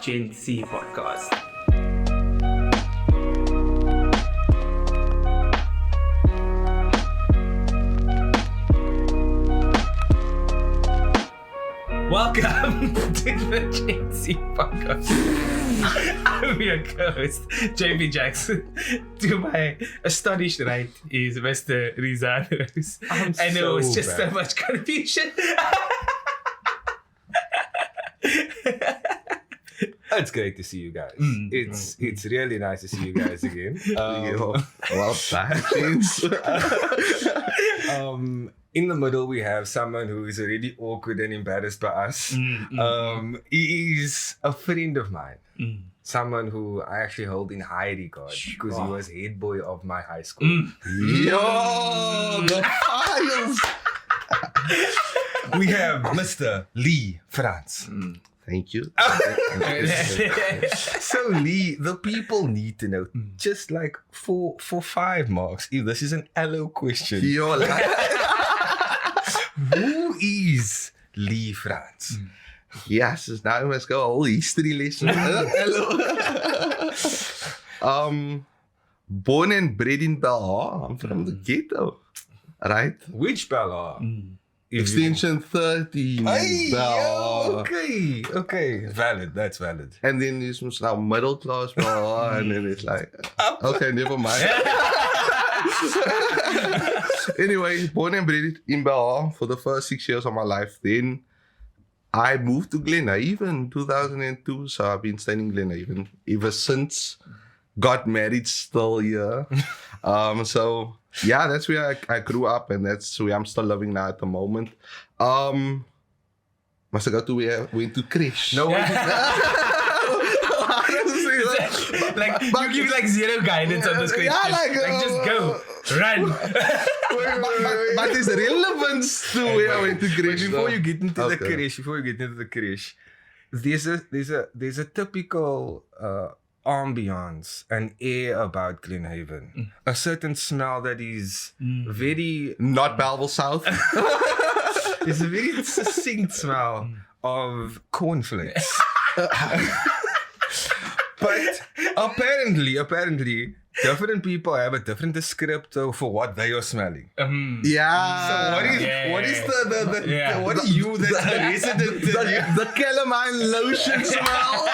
GenC podcast. Welcome to the GenC podcast. I'm your co-host, JP Jackson. To my astonished right is Mr. Rizan Rose. And there was just so much confusion. It's great to see you guys. It's really nice to see you guys again. Well done. In the middle, we have someone who is already awkward and embarrassed by us. He is a friend of mine. Someone who I actually hold in high regard because he was head boy of my high school. Yo, the files. We have Mr. Lee France. Thank you. So Lee, the people need to know, just like for 5 marks, if this is an LO question, Yo, like, who is Lee France? yes, dus now we must go a whole history lesson. Hello. Born and bred in Belhar. I'm from the ghetto. Right? Which Bella? Extension 13. Hey, Belhar. okay. Valid, that's valid. And then there's now middle class Belhar. And then it's like, okay, never mind. Anyway, born and bred in Belhar for the first 6 years of my life. Then I moved to Glenhaven in 2002. So I've been staying in Glenhaven ever since. Got married still here. So yeah, that's where I grew up, and that's where I'm still living now at the moment. Must I go to where I went to crash? No one. Like, you give like zero guidance on this question. Yeah, like, just go. Run. But there's relevance to where I went to crash. Before you get into Okay. the crash, there's a typical ambiance and air about Glenhaven. A certain smell that is very Not Belleville South. It's a very succinct smell of cornflakes. But apparently, different people have a different descriptor for what they are smelling. Yeah. So what is what are you that's the resident? The calamine lotion smell.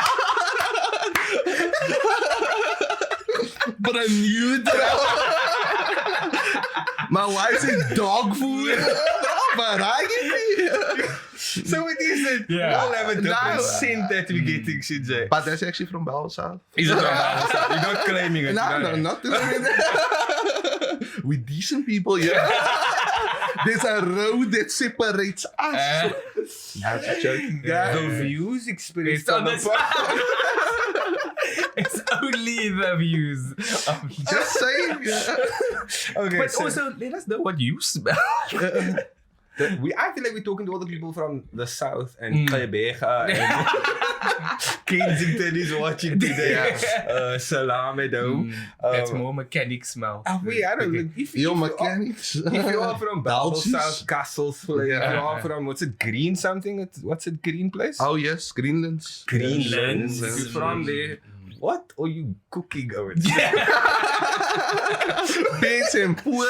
But I knew that. My wife said dog food. But I So it is it. Yeah. We all have a different No. scent that we're getting, CJ. But that's actually from Belleville South. Is it wrong? You're not claiming it. No, not we decent people here. There's a road that separates us. That's joking, guys. The views experienced It's on on the this- podcast. It's only the views. Just saying. Okay, But so also, let us know what you smell. I feel like we're talking to all the people from the south and Klebega and Kensington is watching today. Salame Dome. That's more mechanic smell. I don't know. If Your you are- mechanics. If you are from Belleville Belgians. South, Castles, if you Yeah. are from, what's it, Green something? What's it, Green place? Oh yes, Greenlands. Greenland. Greenland. If you're from there, what are you cooking over there? Bits and poor.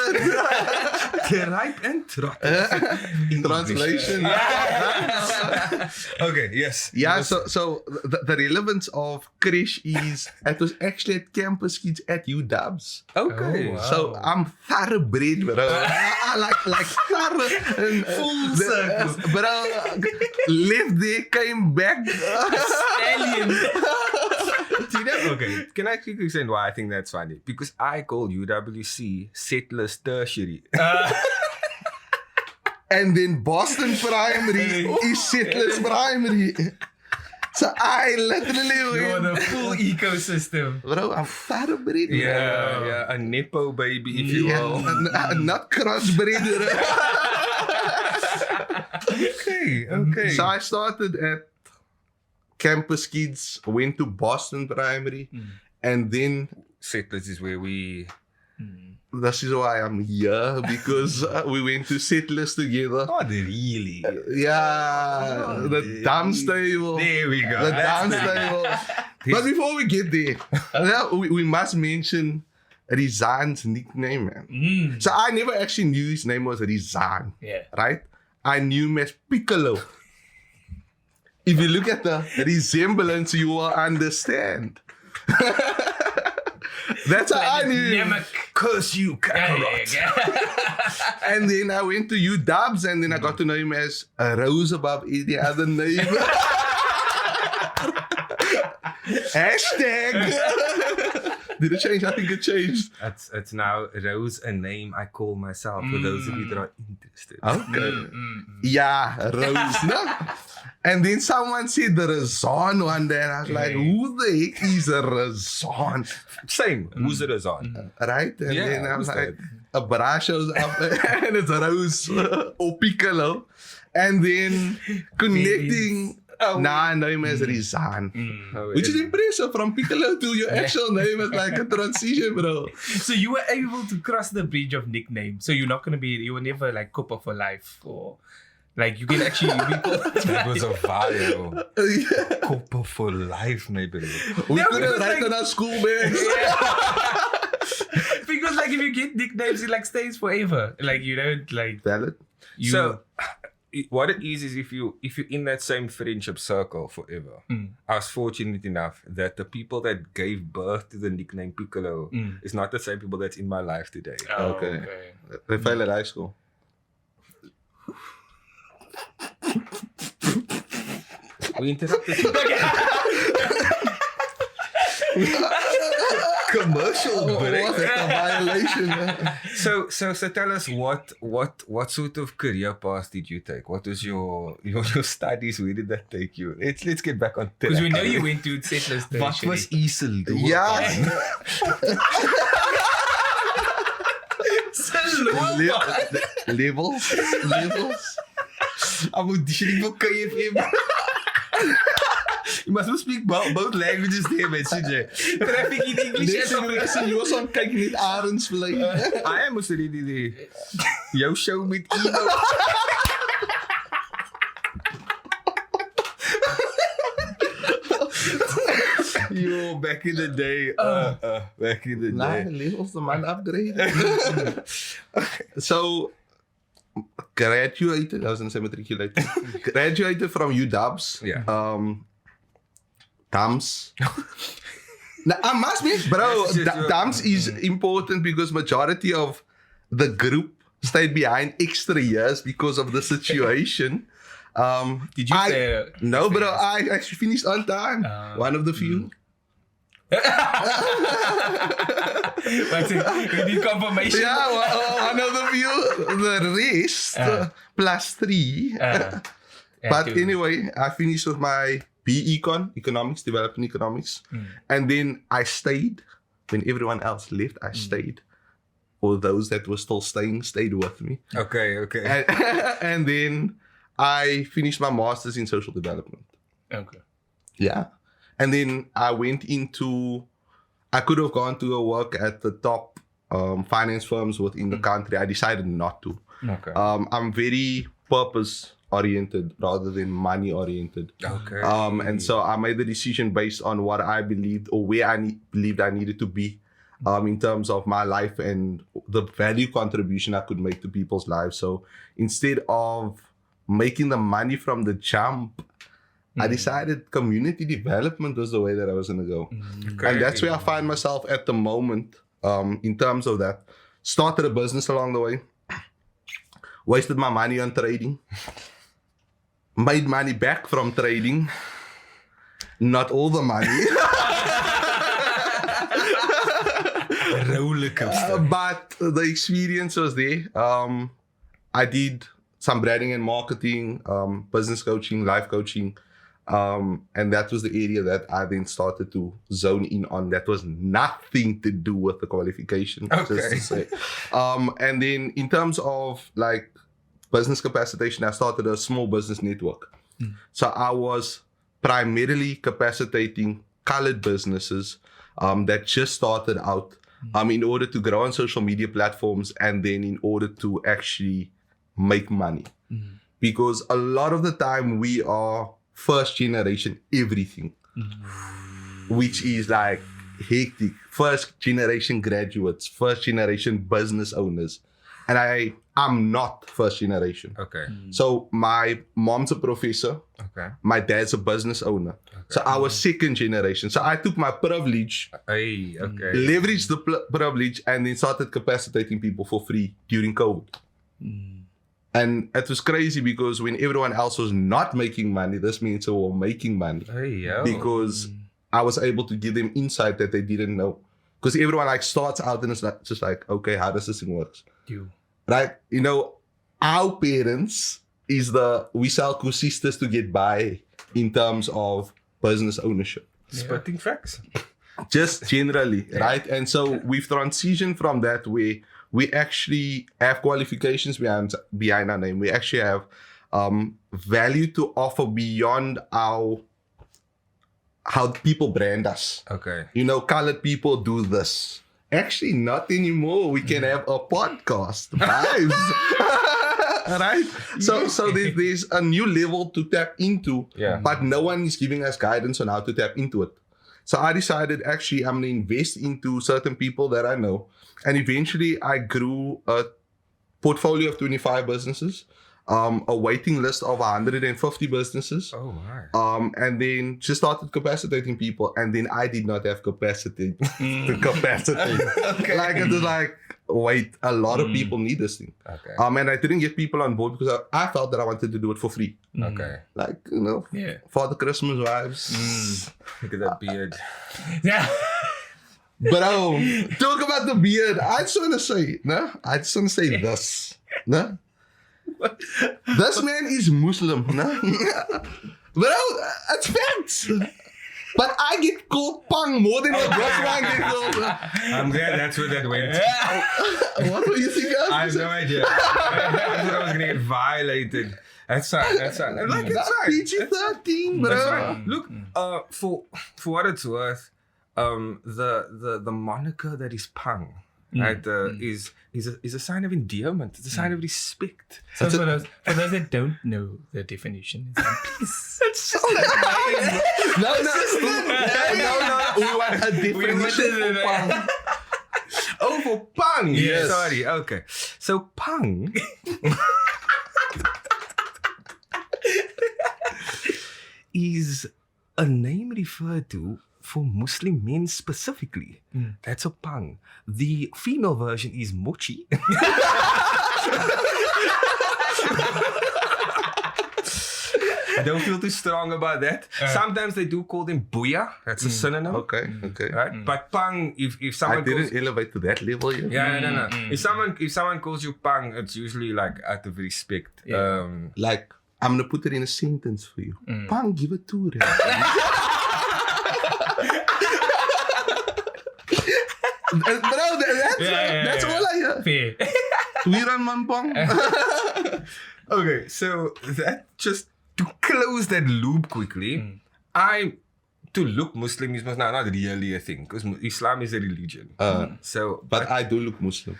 Right and trot. Translation. Okay, yes. Yeah, so the relevance of crash is it was actually at campus kids at UWs. Okay. Oh, wow. So I'm thoroughbred, bro. I like thorough. Full circle. Bro, left there, came back. Stallion. Do you know, okay, can I quickly explain why I think that's funny? Because I call UWC Settlers Tertiary. And then Boston Primary is Settlers Primary. So I literally You're went, the full ecosystem. bro, I'm thoroughbred. Yeah, a Nepo baby, if you will. Not crossbred. Okay. So I started at campus kids, went to Boston Primary, and then Settlers is where we This is why I'm here, because we went to Settlers together. Not really. Yeah, the dance table. There we go. The dance table. But before we get there, we must mention Rizan's nickname, man. So I never actually knew his name was Rizan. Yeah. Right? I knew him as Piccolo. If you look at the resemblance, you will understand. That's how I knew him. Curse you, Kakarot. And then I went to UW, and then I got to know him as a rose above any other name. Hashtag. Did it change? I think it changed. It's now Rose, a name I call myself for those of you that are interested. Okay. Yeah, Rose. No. And then someone said the Razan one day, and I was like, who the heck is a Razan? Same. Who's the Razan? Right? And Yeah, then I was who's like, a bra shows up and it's a Rose or Piccolo. And then connecting. Now I know him as Rizan. Which is impressive. From Piccolo to your actual name is like a transition, bro. So you were able to cross the bridge of nickname. So you're not gonna be. You were never like Cooper for life, or like you can actually be called. That was a viral. Yeah. Copper for life, maybe. We Yeah, couldn't because, write like- on our school bags. Because like if you get nicknames, it like stays forever. Like you don't like Valid. you. So, what it is if you're in that same friendship circle forever. I was fortunate enough that the people that gave birth to the nickname Piccolo is not the same people that's in my life today. Oh, Okay. They failed at high school. We interrupted you. Commercial break. What a violation, man. So tell us what sort of career path did you take? What was your studies? Where did that take you? Let's get back on track. Because we know you went to Settlers. Wat was Isel doen? Yeah. Levels. I moet die voor KFM. You must speak both languages there, man, CJ. Traffic in English. Listen, jy was aan kyk net Arends vlei. I am also ready there. Jou show met emo. Yo, back in the day. Back in the Nah, day. levels the man upgrade. So, graduated, I was in matriculated. Graduated from UW's. Yeah. Dams. Now, I must be, bro, That's just your- Dams is important because majority of the group stayed behind extra years because of the situation. Did you say? No, bro, I actually finished on time. One of the few. What's it? You need confirmation. Yeah, one of the few. The rest, +3. But anyway, I finished with my BEcon, economics, development economics. And then I stayed. When everyone else left, I stayed. Or those that were still staying stayed with me. Okay. And then I finished my master's in social development. Okay. Yeah. And then I went into, I could have gone to work at the top finance firms within the country. I decided not to. Okay. I'm very purpose oriented rather than money oriented. Okay. And so I made the decision based on what I believed or where I believed I needed to be in terms of my life and the value contribution I could make to people's lives. So instead of making the money from the jump, I decided community development was the way that I was going to go. Okay. And that's where I find myself at the moment in terms of that. Started a business along the way. Wasted my money on trading. Made money back from trading. Not all the money. Roller coaster. But the experience was there. I did some branding and marketing, business coaching, life coaching. And that was the area that I then started to zone in on. That was nothing to do with the qualification. Just to say. And then in terms of like business capacitation, I started a small business network. So I was primarily capacitating colored businesses that just started out. in order to grow on social media platforms and then in order to actually make money. Because a lot of the time we are first generation everything, which is like hectic. First generation graduates, first generation business owners. And I'm not first generation. Okay. So my mom's a professor. Okay. My dad's a business owner. So I was second generation. So I took my privilege, Hey, okay. leveraged the privilege, and then started capacitating people for free during COVID. And it was crazy because when everyone else was not making money, this means they were making money. Hey, yo. Because I was able to give them insight that they didn't know. Because everyone like starts out and it's like, just like, okay, how does this thing work? Right? You know, our parents we sell sisters to get by in terms of business ownership. Spitting facts. Just generally, right? And so we've transitioned from that where we actually have qualifications behind our name. We actually have value to offer beyond how people brand us. Okay. You know, colored people do this. Actually, not anymore. We can have a podcast. Vibes. Right? So there's a new level to tap into, but no one is giving us guidance on how to tap into it. So I decided, actually, I'm going to invest into certain people that I know. And eventually, I grew a portfolio of 25 businesses, a waiting list of 150 businesses. Oh, my. And then just started capacitating people. And then I did not have capacity to capacitate. Okay. Like, it was like, wait, a lot of people need this thing. Okay. And I didn't get people on board because I felt that I wanted to do it for free. Okay. Like, you know, Father Christmas vibes. Look at that beard. Yeah. Bro, talk about the beard. I just want to say, this. No? This man is Muslim. No? Bro, it's facts. But I get called pang more than what this man gets called. I'm glad that's where that went. What do you think? I have no idea. I thought I was going to get violated. That's fine. Like, it's fine. PG-13, bro. That's fine. Look, for what it's worth, the moniker that is pang, right, is a sign of endearment. It's a sign of respect. So for those that don't know the definition, it's like, please. It's just No. We want a definition for pang. Oh, for pang. Yes. Sorry. Okay. So pang is a name referred to for Muslim men specifically. That's a pang. The female version is mochi. Don't feel too strong about that. Sometimes they do call them booyah. That's a synonym. Okay. Right? But pang, if someone I didn't elevate to that level yet. no. If someone calls you pang, it's usually like out of respect. Like, I'm gonna put it in a sentence for you. Pang, give it to her. Bro, that's all I hear. Fair. We run man pang. Okay, so that just to close that loop quickly, to look Muslim is not really a thing because Islam is a religion. But I do look Muslim.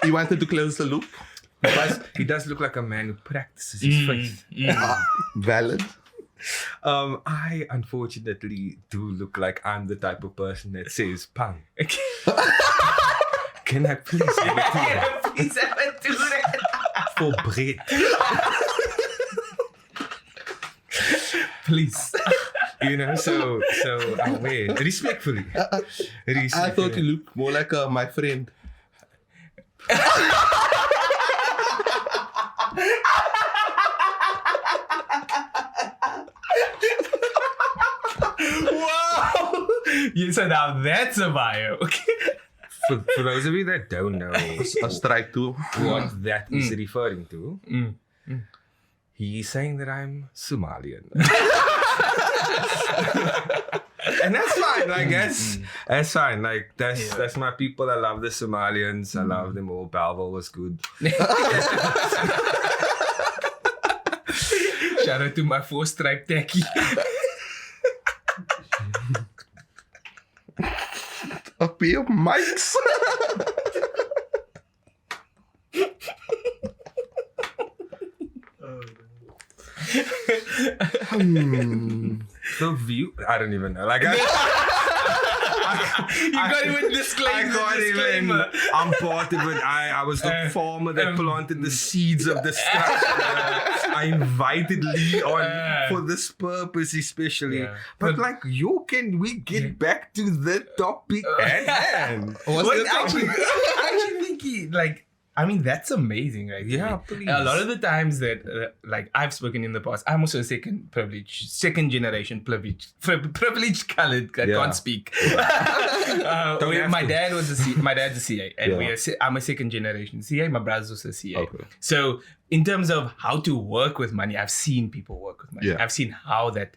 You wanted to close the loop? He does look like a man who practices his faith. Valid. I unfortunately do look like I'm the type of person that says pang. Can I please have a tour? Please have a tour. For bread. Please. You know, so respectfully. I thought you looked more like my friend. Wow. So now that's a bio. For those of you that don't know A strike too. what that is referring to, he's saying that I'm Somalian. And that's fine, I guess. That's fine. Like that's my people. I love the Somalians. I love them all. Balvo was good. Shout out to my 4-stripe tacky. pair of mics. The view, I don't even know. Like, You can't even disclaim the disclaimer. I'm part of it. I was the farmer that planted the seeds of destruction. I invited Lee on for this purpose, especially. Yeah. But like, can we get back to the topic at hand? What's the topic? I actually think I mean, that's amazing, right? Yeah, please. A lot of the times that, like, I've spoken in the past, I'm also a second generation privileged colored. I can't speak. My dad's a CA, and I'm a second generation CA. My brother's also a CA. Okay. So, in terms of how to work with money, I've seen people work with money. Yeah. I've seen how that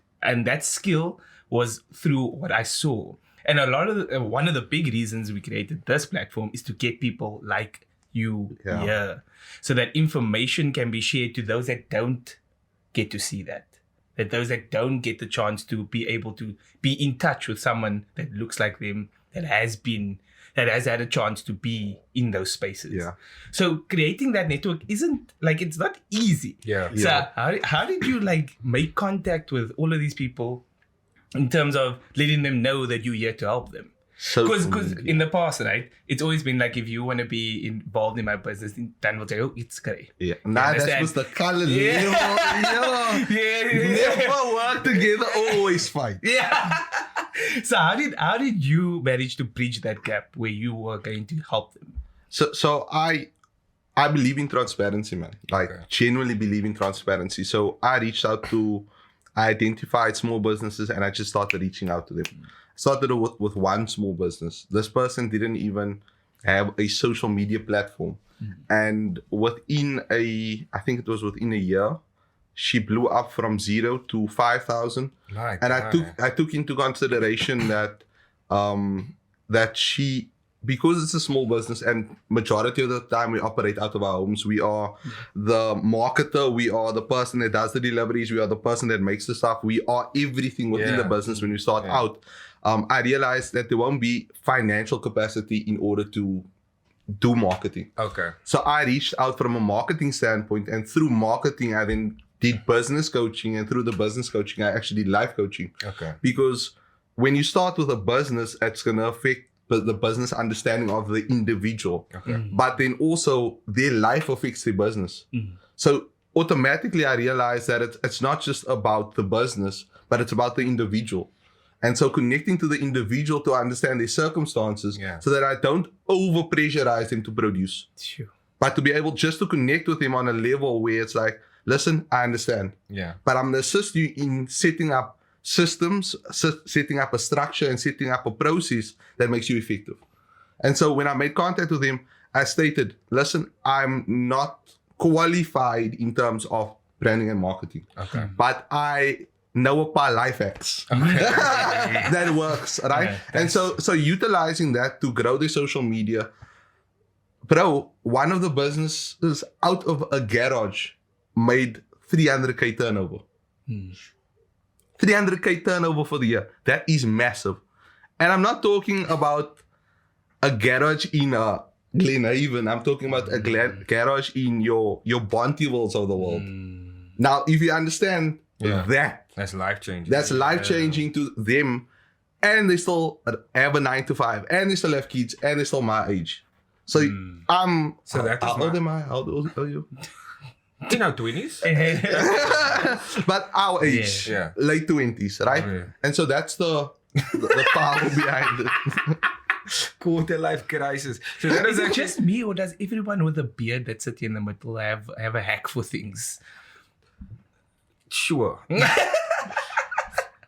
skill was through what I saw. And a lot of one of the big reasons we created this platform is to get people like you here, so that information can be shared to those that don't get to see that those that don't get the chance to be able to be in touch with someone that looks like them, that has had a chance to be in those spaces. Yeah. So creating that network isn't it's not easy. Yeah. So how did you make contact with all of these people in terms of letting them know that you're here to help them? Because in the past, right, it's always been like, if you want to be involved in my business, Dan will say, oh, it's great. Yeah. Nah, that was the color. Yeah. Never work together, always fight. Yeah. So how did you manage to bridge that gap where you were going to help them? So I believe in transparency, man. Genuinely believe in transparency. So I identified small businesses and I just started reaching out to them. Started with one small business. This person didn't even have a social media platform. And within I think it was within a year, she blew up from 0 to 5,000. And I took into consideration that she, because it's a small business and majority of the time we operate out of our homes, we are the marketer, we are the person that does the deliveries, we are the person that makes the stuff, we are everything within the business when we start out. I realized that there won't be financial capacity in order to do marketing. Okay. So I reached out from a marketing standpoint, and through marketing, I then did business coaching, and through the business coaching, I actually did life coaching. Okay. Because when you start with a business, it's going to affect the business understanding of the individual. Okay. But then also their life affects their business. So automatically I realized that it's not just about the business, but it's about the individual. And so connecting to the individual to understand their circumstances so that I don't over pressurize them to produce. Sure. But to be able just to connect with them on a level where it's like, listen, I understand. Yeah. But I'm going to assist you in setting up systems, setting up a structure and setting up a process that makes you effective. And so when I made contact with him, I stated, listen, I'm not qualified in terms of branding and marketing. Okay. But I know about life hacks. That works, right? Yeah, and so utilizing that to grow the social media. Bro, one of the businesses out of a garage made 300K turnover. 300K turnover for the year. That is massive. And I'm not talking about a garage in Glenhaven. I'm talking about a garage in your Bontivilles of the world. Now, if you understand that's life-changing. That's life-changing to them. And they still have a 9 to 5. And they still have kids. And they're still my age. So I'm... So that is how old am I? How old are you? You know, 20s? But our age. Yeah. Late 20s, right? Oh, yeah. And so that's the power behind it. Quarter life crisis. So that Is is it just me, or does everyone with a beard that's sitting in the middle have a hack for things? Sure.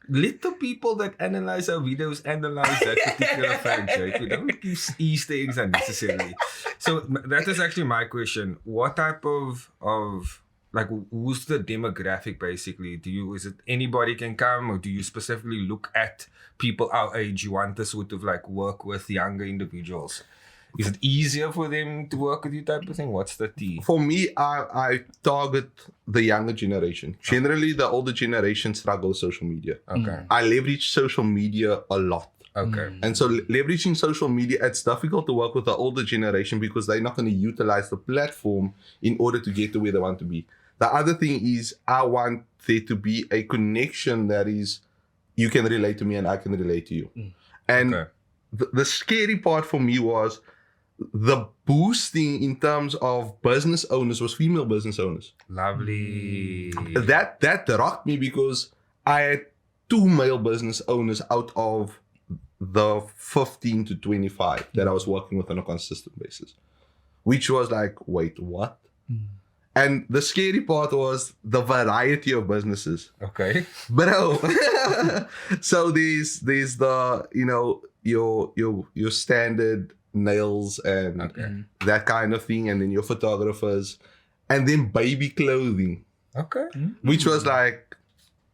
Let the people that analyze our videos analyze that particular fact, right? We don't give Easter eggs unnecessarily. So that is actually my question. What type of who's the demographic basically? Is it anybody can come, or do you specifically look at people our age? You want to sort of work with younger individuals? Is it easier for them to work with you type of thing? What's the tea? For me, I target the younger generation. Generally, the older generation struggle with social media. Okay. I leverage social media a lot. Okay. And so leveraging social media, it's difficult to work with the older generation because they're not going to utilize the platform in order to get to where they want to be. The other thing is I want there to be a connection that is you can relate to me and I can relate to you. And Okay. the scary part for me was the boosting in terms of business owners was female business owners. Lovely. That rocked me because I had 2 male business owners out of the 15 to 25 that I was working with on a consistent basis, which was like, wait, what? And the scary part was the variety of businesses. Okay. Bro. So there's the, your standard nails and that kind of thing, and then your photographers, and then baby clothing, Okay. which was like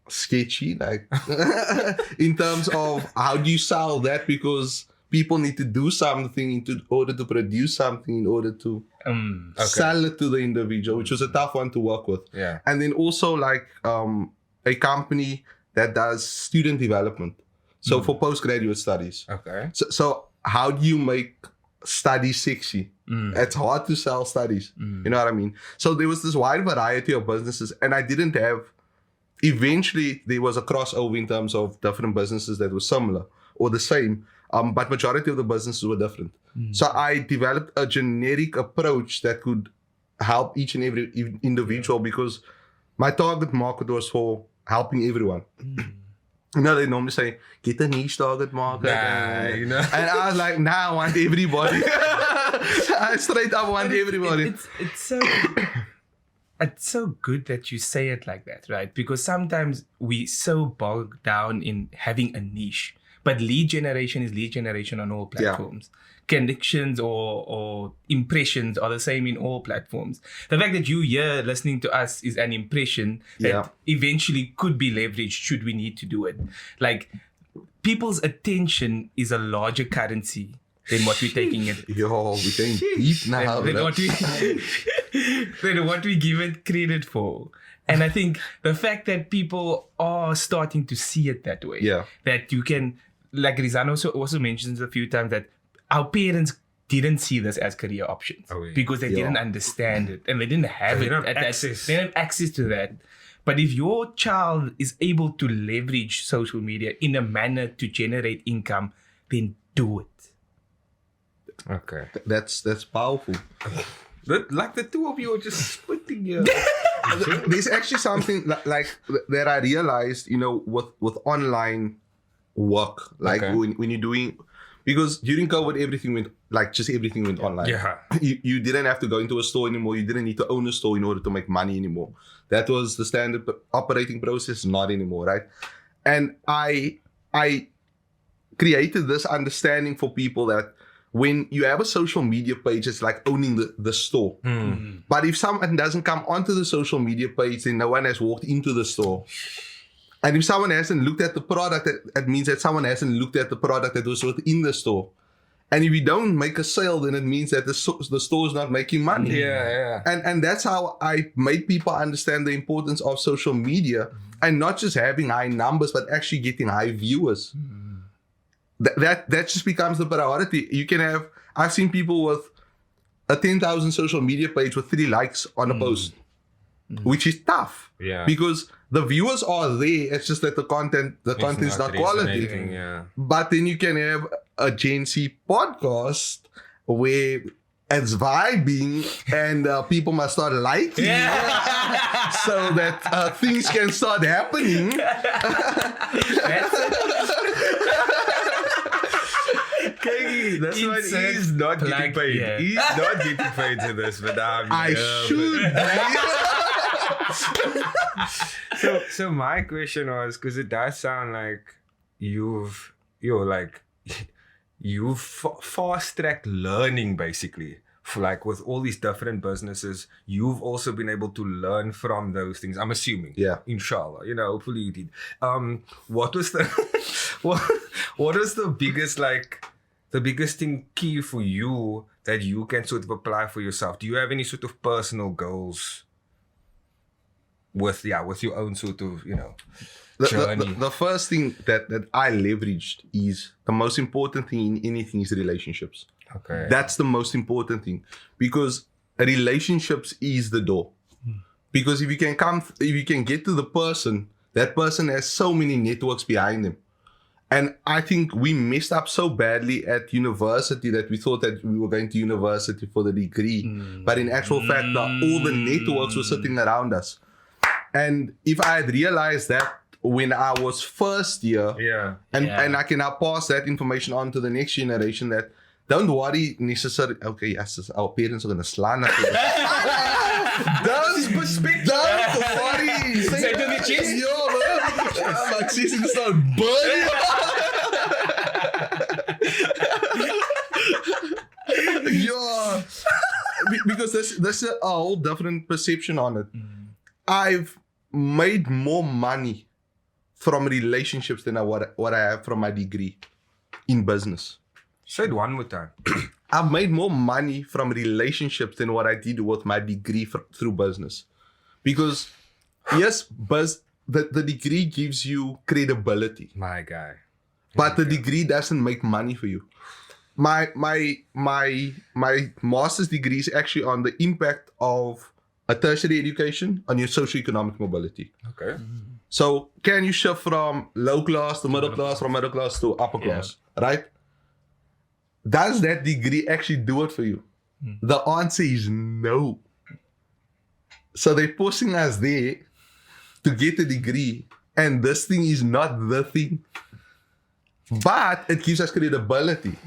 sketchy, like in terms of how do you sell that, because people need to do something in order to produce something in order to sell it to the individual, which was a tough one to work with. Yeah. And then also like a company that does student development, so for postgraduate studies. Okay. So how do you make studies sexy? It's hard to sell studies. You know what I mean? So there was this wide variety of businesses, and I didn't have. Eventually, there was a crossover in terms of different businesses that were similar or the same, but majority of the businesses were different. So I developed a generic approach that could help each and every individual, because my target market was for helping everyone. They normally say, get a niche target market. And I was like, nah, I want everybody. I straight up want everybody. It's so good that you say it like that, right? Because sometimes we so bogged down in having a niche, but lead generation is lead generation on all platforms. Connections or impressions are the same in all platforms. The fact that you here listening to us is an impression that eventually could be leveraged should we need to do it. Like, people's attention is a larger currency than what we're taking it. Yo, we're getting deep now. Than what we give it credit for. And I think the fact that people are starting to see it that way, that you can, like Rizan also mentions a few times, that our parents didn't see this as career options because they didn't understand it and they didn't have They it. didn't have access. They didn't have access to that. But if your child is able to leverage social media in a manner to generate income, then do it. Okay. That's powerful. Like the two of you are just splitting your... There's actually something like that I realized, with online work, like when you're doing, because during COVID, everything went online. Yeah. You didn't have to go into a store anymore. You didn't need to own a store in order to make money anymore. That was the standard operating process, not anymore, right? And I created this understanding for people that when you have a social media page, it's like owning the store. But if someone doesn't come onto the social media page, then no one has walked into the store. And if someone hasn't looked at the product, it means that someone hasn't looked at the product that was within the store. And if you don't make a sale, then it means that the store is not making money. Yeah. And that's how I made people understand the importance of social media, and not just having high numbers, but actually getting high viewers. That just becomes the priority. You can have, I've seen people with a 10,000 social media page with 3 likes on a post, which is tough. Yeah. Because the viewers are there. It's just that the content is not quality. Yeah. But then you can have a GenC podcast where it's vibing and people must start liking so that things can start happening. This one is not getting paid. Yeah. He's not getting paid for this, but I should. So my question was, because it does sound like you've fast-tracked learning, basically. Like with all these different businesses, you've also been able to learn from those things. I'm assuming. Yeah. Inshallah. Hopefully you did. What was the what was the biggest thing key for you that you can sort of apply for yourself? Do you have any sort of personal goals? with your own sort of, The journey. the first thing that I leveraged is the most important thing in anything is relationships. Okay. That's the most important thing, because relationships is the door. Because if you can get to the person, that person has so many networks behind them. And I think we messed up so badly at university that we thought that we were going to university for the degree. But in actual fact, all the networks were sitting around us. And if I had realized that when I was first year, and I can now pass that information on to the next generation, that don't worry necessarily, okay, yes, our parents are going to slant us. Don't worry. Say to the chest. Yo, man. My chest is going to start burning. Yeah. Because there's a whole different perception on it. I've made more money from relationships than what I have from my degree in business. Say it one more time. I've made more money from relationships than what I did with my degree through business. Because, yes, the degree gives you credibility. My guy. But the degree doesn't make money for you. My master's degree is actually on the impact of a tertiary education on your socioeconomic mobility. Okay. So can you shift from low class to middle class, from middle class to upper class, right? Does that degree actually do it for you? The answer is no. So they're pushing us there to get a degree, and this thing is not the thing. But it gives us credibility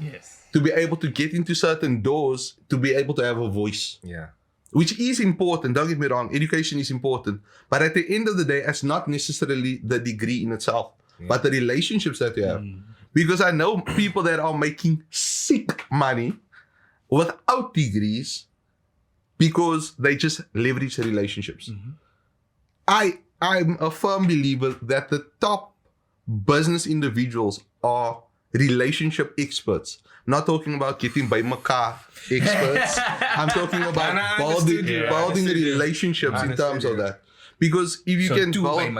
to be able to get into certain doors, to be able to have a voice. Yeah. Which is important, don't get me wrong, education is important. But at the end of the day, it's not necessarily the degree in itself, but the relationships that you have. Because I know people that are making sick money without degrees because they just leverage the relationships. I'm a firm believer that the top business individuals are relationship experts. Not talking about getting by Maca experts. I'm talking about building relationships in terms of that. Because if you can build, like,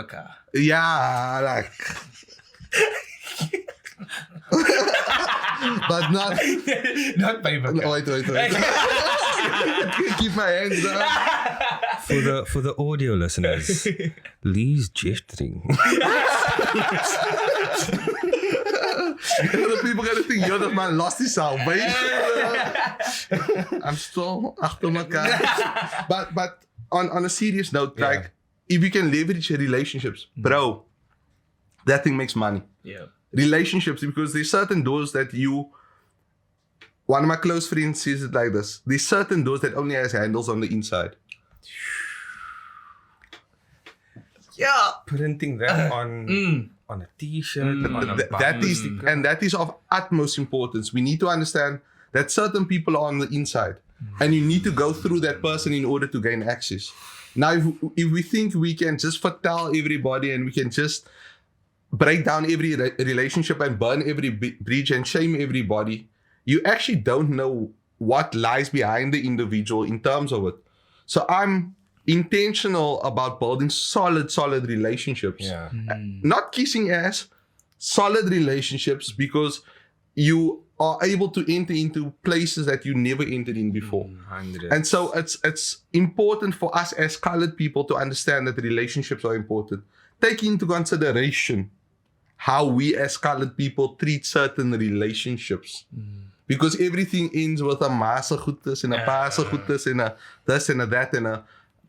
but not by Maca. Wait. Keep my hands up. For the audio listeners, Lee's gesturing. The people gonna think you're the man lost his salvation. I'm still after my car. But on a serious note, like if you can leverage your relationships, bro, that thing makes money. Yeah. Relationships, because there's certain doors that one of my close friends says it like this. There's certain doors that only has handles on the inside. Yeah. Printing that on a t-shirt, on a button. That is of utmost importance. We need to understand that certain people are on the inside, and you need to go through that person in order to gain access. Now, if we think we can just foretell everybody and we can just break down every relationship and burn every bridge and shame everybody, you actually don't know what lies behind the individual in terms of it. So I'm intentional about building solid relationships. Yeah. Not kissing ass, solid relationships, because you are able to enter into places that you never entered in before. 100. And so it's important for us as colored people to understand that relationships are important. Take into consideration how we as colored people treat certain relationships. Because everything ends with a massa goeders and a pasa goeders and a this and a that and a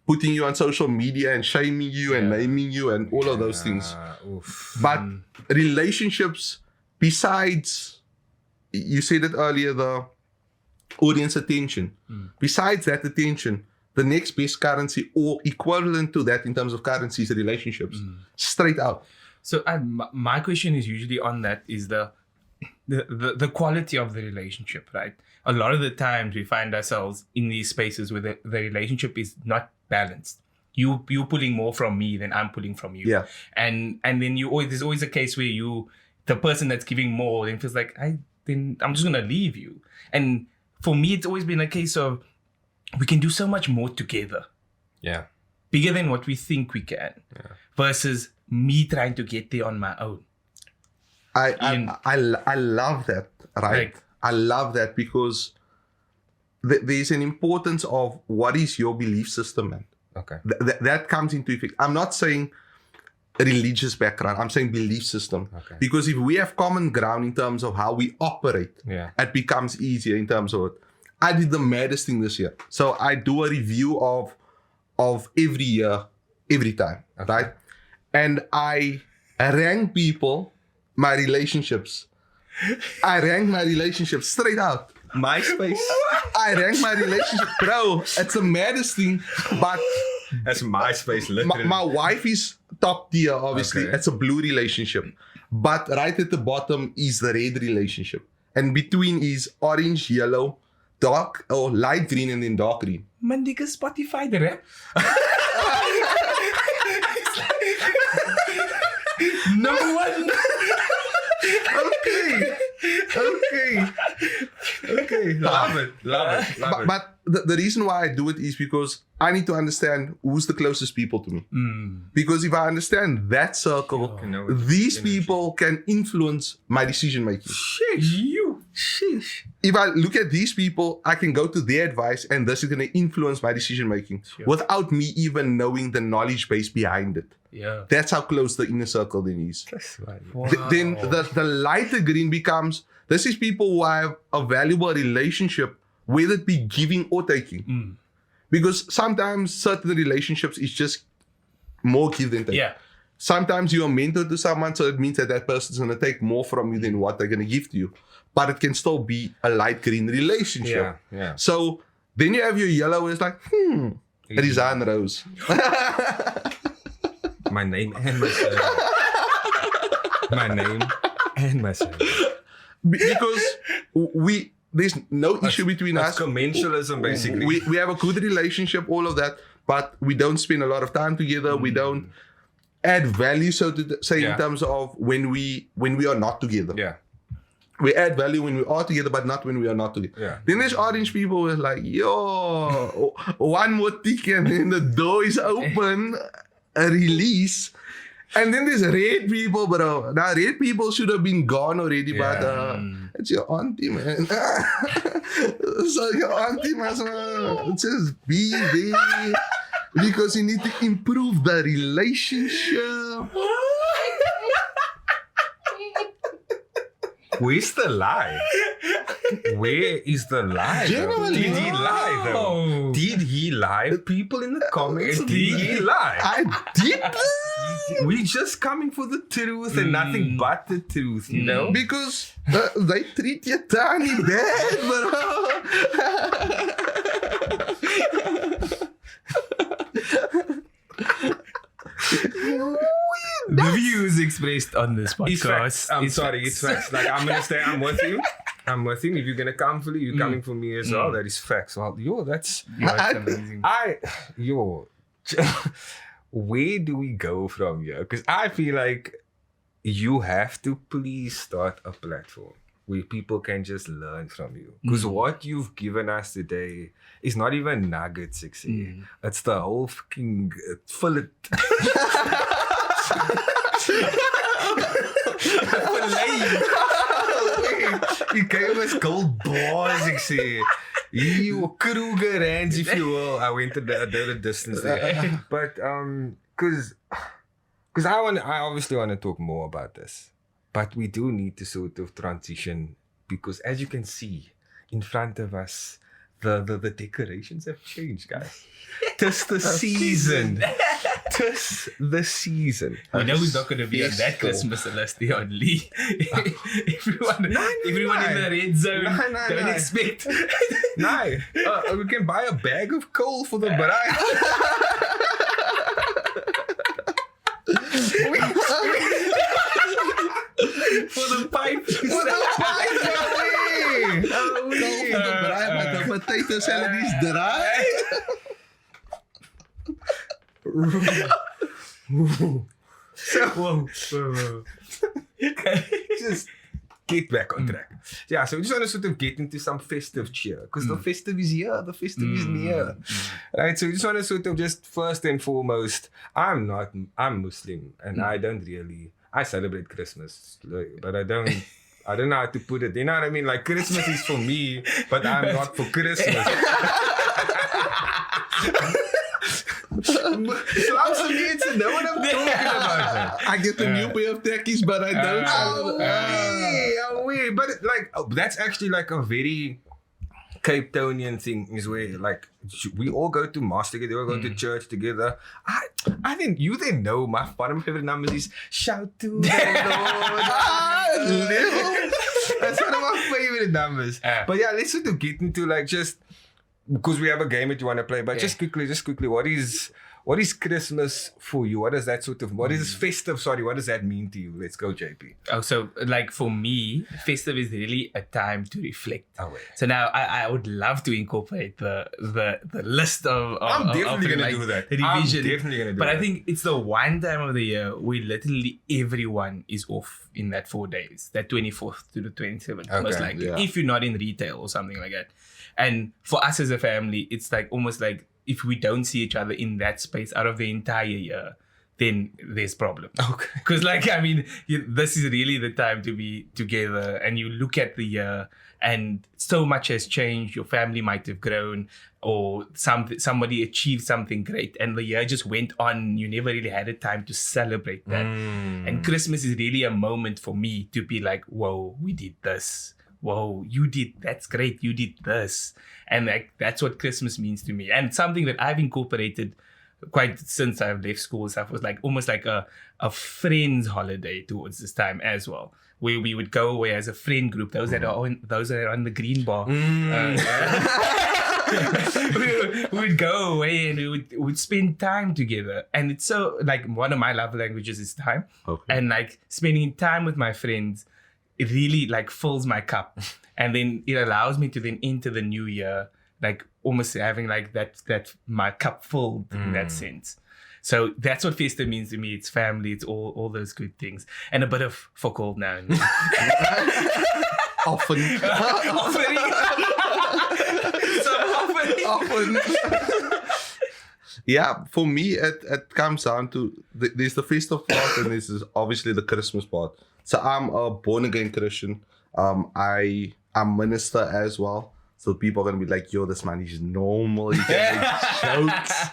putting you on social media and shaming you and naming you and all of those things. But relationships, besides, you said it earlier, the audience attention. Besides that attention, the next best currency or equivalent to that in terms of currency is relationships. Straight out. So my question is usually on that is the quality of the relationship, right? A lot of the times we find ourselves in these spaces where the relationship is not balanced. You pulling more from me than I'm pulling from you. Yeah. And then there's always a case where the person that's giving more then feels like then I'm just gonna leave you. And for me, it's always been a case of we can do so much more together. Yeah. bigger than what we think we can, versus me trying to get there on my own. I love that, right? I love that because there's an importance of what is your belief system, man. Okay. That comes into effect. I'm not saying a religious background. I'm saying belief system. Okay. Because if we have common ground in terms of how we operate, Yeah. it becomes easier in terms of it. I did the maddest thing this year. So I do a review of every year, every time, right? And I rank people, my relationships. I rank my relationships straight out. MySpace. I rank my relationship. Bro, it's the maddest thing, but That's MySpace, literally. my wife is top tier, obviously. Okay. It's a blue relationship. But right at the bottom is the red relationship. And between is orange, yellow, dark, or light green, and then dark green. Man, nigga, Spotify the rap. Number one. Okay. Love it. But the reason why I do it is because I need to understand who's the closest people to me. Because if I understand that circle, these people can influence my decision making. Sheesh. If I look at these people, I can go to their advice and this is going to influence my decision making without me even knowing the knowledge base behind it. Yeah. That's how close the inner circle then is. That's right. Wow. Then the lighter green becomes, this is people who have a valuable relationship, whether it be giving or taking. Because sometimes certain relationships is just more give than take. Yeah. Sometimes you're a mentor to someone, so it means that person's going to take more from you than what they're going to give to you. But it can still be a light green relationship. Yeah. So then you have your yellow, where it's like, Rizan Rose. My name and my surname. My name and my surname. Because there's no issue between us. That's commensalism, basically. We have a good relationship, all of that, but we don't spend a lot of time together. We don't add value, so to say, in terms of when we are not together. Yeah. We add value when we are together, but not when we are not together. Yeah. Then there's orange people who are like, yo, one more tick and then the door is open, a release. And then there's red people, bro. Now, red people should have been gone already, but it's your auntie, man. So your auntie must just be there because you need to improve the relationship. Where's the lie? Where is the lie? Genuinely. Did he lie, though? Did he lie? People in the comments, did he lie? I did. We just coming for the truth and nothing but the truth, you know? Because they treat you tiny bad, bro. The views expressed on this It's podcast. facts. I'm sorry, it's facts. Like, I'm gonna say I'm with you. If you're gonna come for me, you're coming for me as well. That is facts. Well, that's amazing. where do we go from here? Because I feel like you have to please start a platform where people can just learn from you. Because what you've given us today is not even nuggets, it's the whole fucking fillet. He gave us gold bars, You Kruger hands, if you will. I went to the distance there. But because I obviously want to talk more about this. But we do need to sort of transition because as you can see in front of us, the decorations have changed, guys. Tis the season. Tis the season. We know he's not going to be on that Christmas list only. everyone in the red zone don't expect. No, we can buy a bag of coal for the bride. For the pipe. But the potato salad is dry. Whoa. Just get back on track. Yeah, so we just want to sort of get into some festive cheer because the festive is here, the festive is near, right? So we just want to sort of just first and foremost, I'm Muslim and I celebrate Christmas, but I don't know how to put it. You know what I mean? Like Christmas is for me, but I'm not for Christmas. So I'm so need to know what I'm talking about. I get the new pair of techies, but I don't. Away. But that's actually like a very Cape Townian thing is where like we all go to mass together, we all go to church together. I think you then know one of my favorite numbers is shout to the Lord. That's one of my favorite numbers. But yeah, let's sort of get into like just because we have a game that you want to play, but just quickly, what is Christmas for you? What is festive? Sorry, what does that mean to you? Let's go, JP. Oh, so like for me, festive is really a time to reflect. Oh, wait. So now I would love to incorporate the list of I'm definitely going to do that. The division. I'm definitely going to do but that. I think it's the one time of the year where literally everyone is off in that 4 days, that 24th to the 27th, most likely, if you're not in retail or something like that. And for us as a family, it's like almost like if we don't see each other in that space out of the entire year, then there's problem. Okay. Because this is really the time to be together and you look at the year and so much has changed. Your family might have grown or somebody achieved something great and the year just went on. You never really had a time to celebrate that. And Christmas is really a moment for me to be like, whoa, we did this. Whoa, that's great. You did this. And that's what Christmas means to me. And something that I've incorporated quite since I've left school and stuff was like almost like a friends holiday towards this time as well, where we would go away as a friend group. Those that are on the green bar. We would go away and we would spend time together. And it's so like one of my love languages is time. Okay. And like spending time with my friends, it really like fills my cup. And then it allows me to then enter the new year, like almost having like that my cup filled in that sense. So that's what festive means to me. It's family, it's all those good things. And a bit of fuck all now and then. Often. Yeah, for me, it comes down to there's the festive part and there's obviously the Christmas part. So I'm a born-again Christian. I'm minister as well. So people are going to be like, yo, this man is normal. He can make jokes.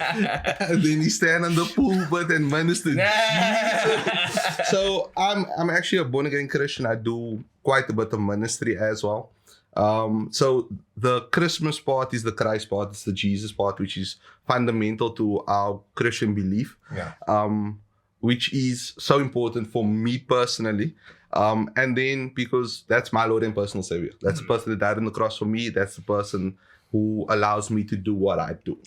And then he stand on the pulpit and minister Jesus. So I'm actually a born-again Christian. I do quite a bit of ministry as well. So the Christmas part is the Christ part. It's the Jesus part, which is fundamental to our Christian belief. Which is so important for me personally. And then because that's my Lord and personal Savior. That's the person that died on the cross for me. That's the person who allows me to do what I do.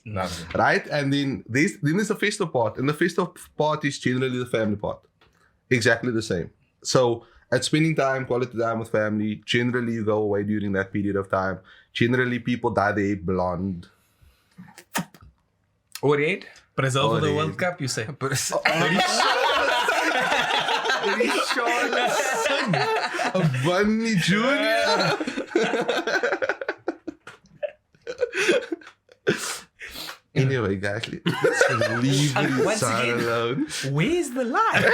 Right? And then there's the festive part. And the festive part is generally the family part. Exactly the same. So at spending time, quality time with family, generally you go away during that period of time. Generally people dye their hair blonde. Or red? Brazil for the World Cup, you say? Bunny Junior. Anyway, guys, let's leave this alone. Where's the lie?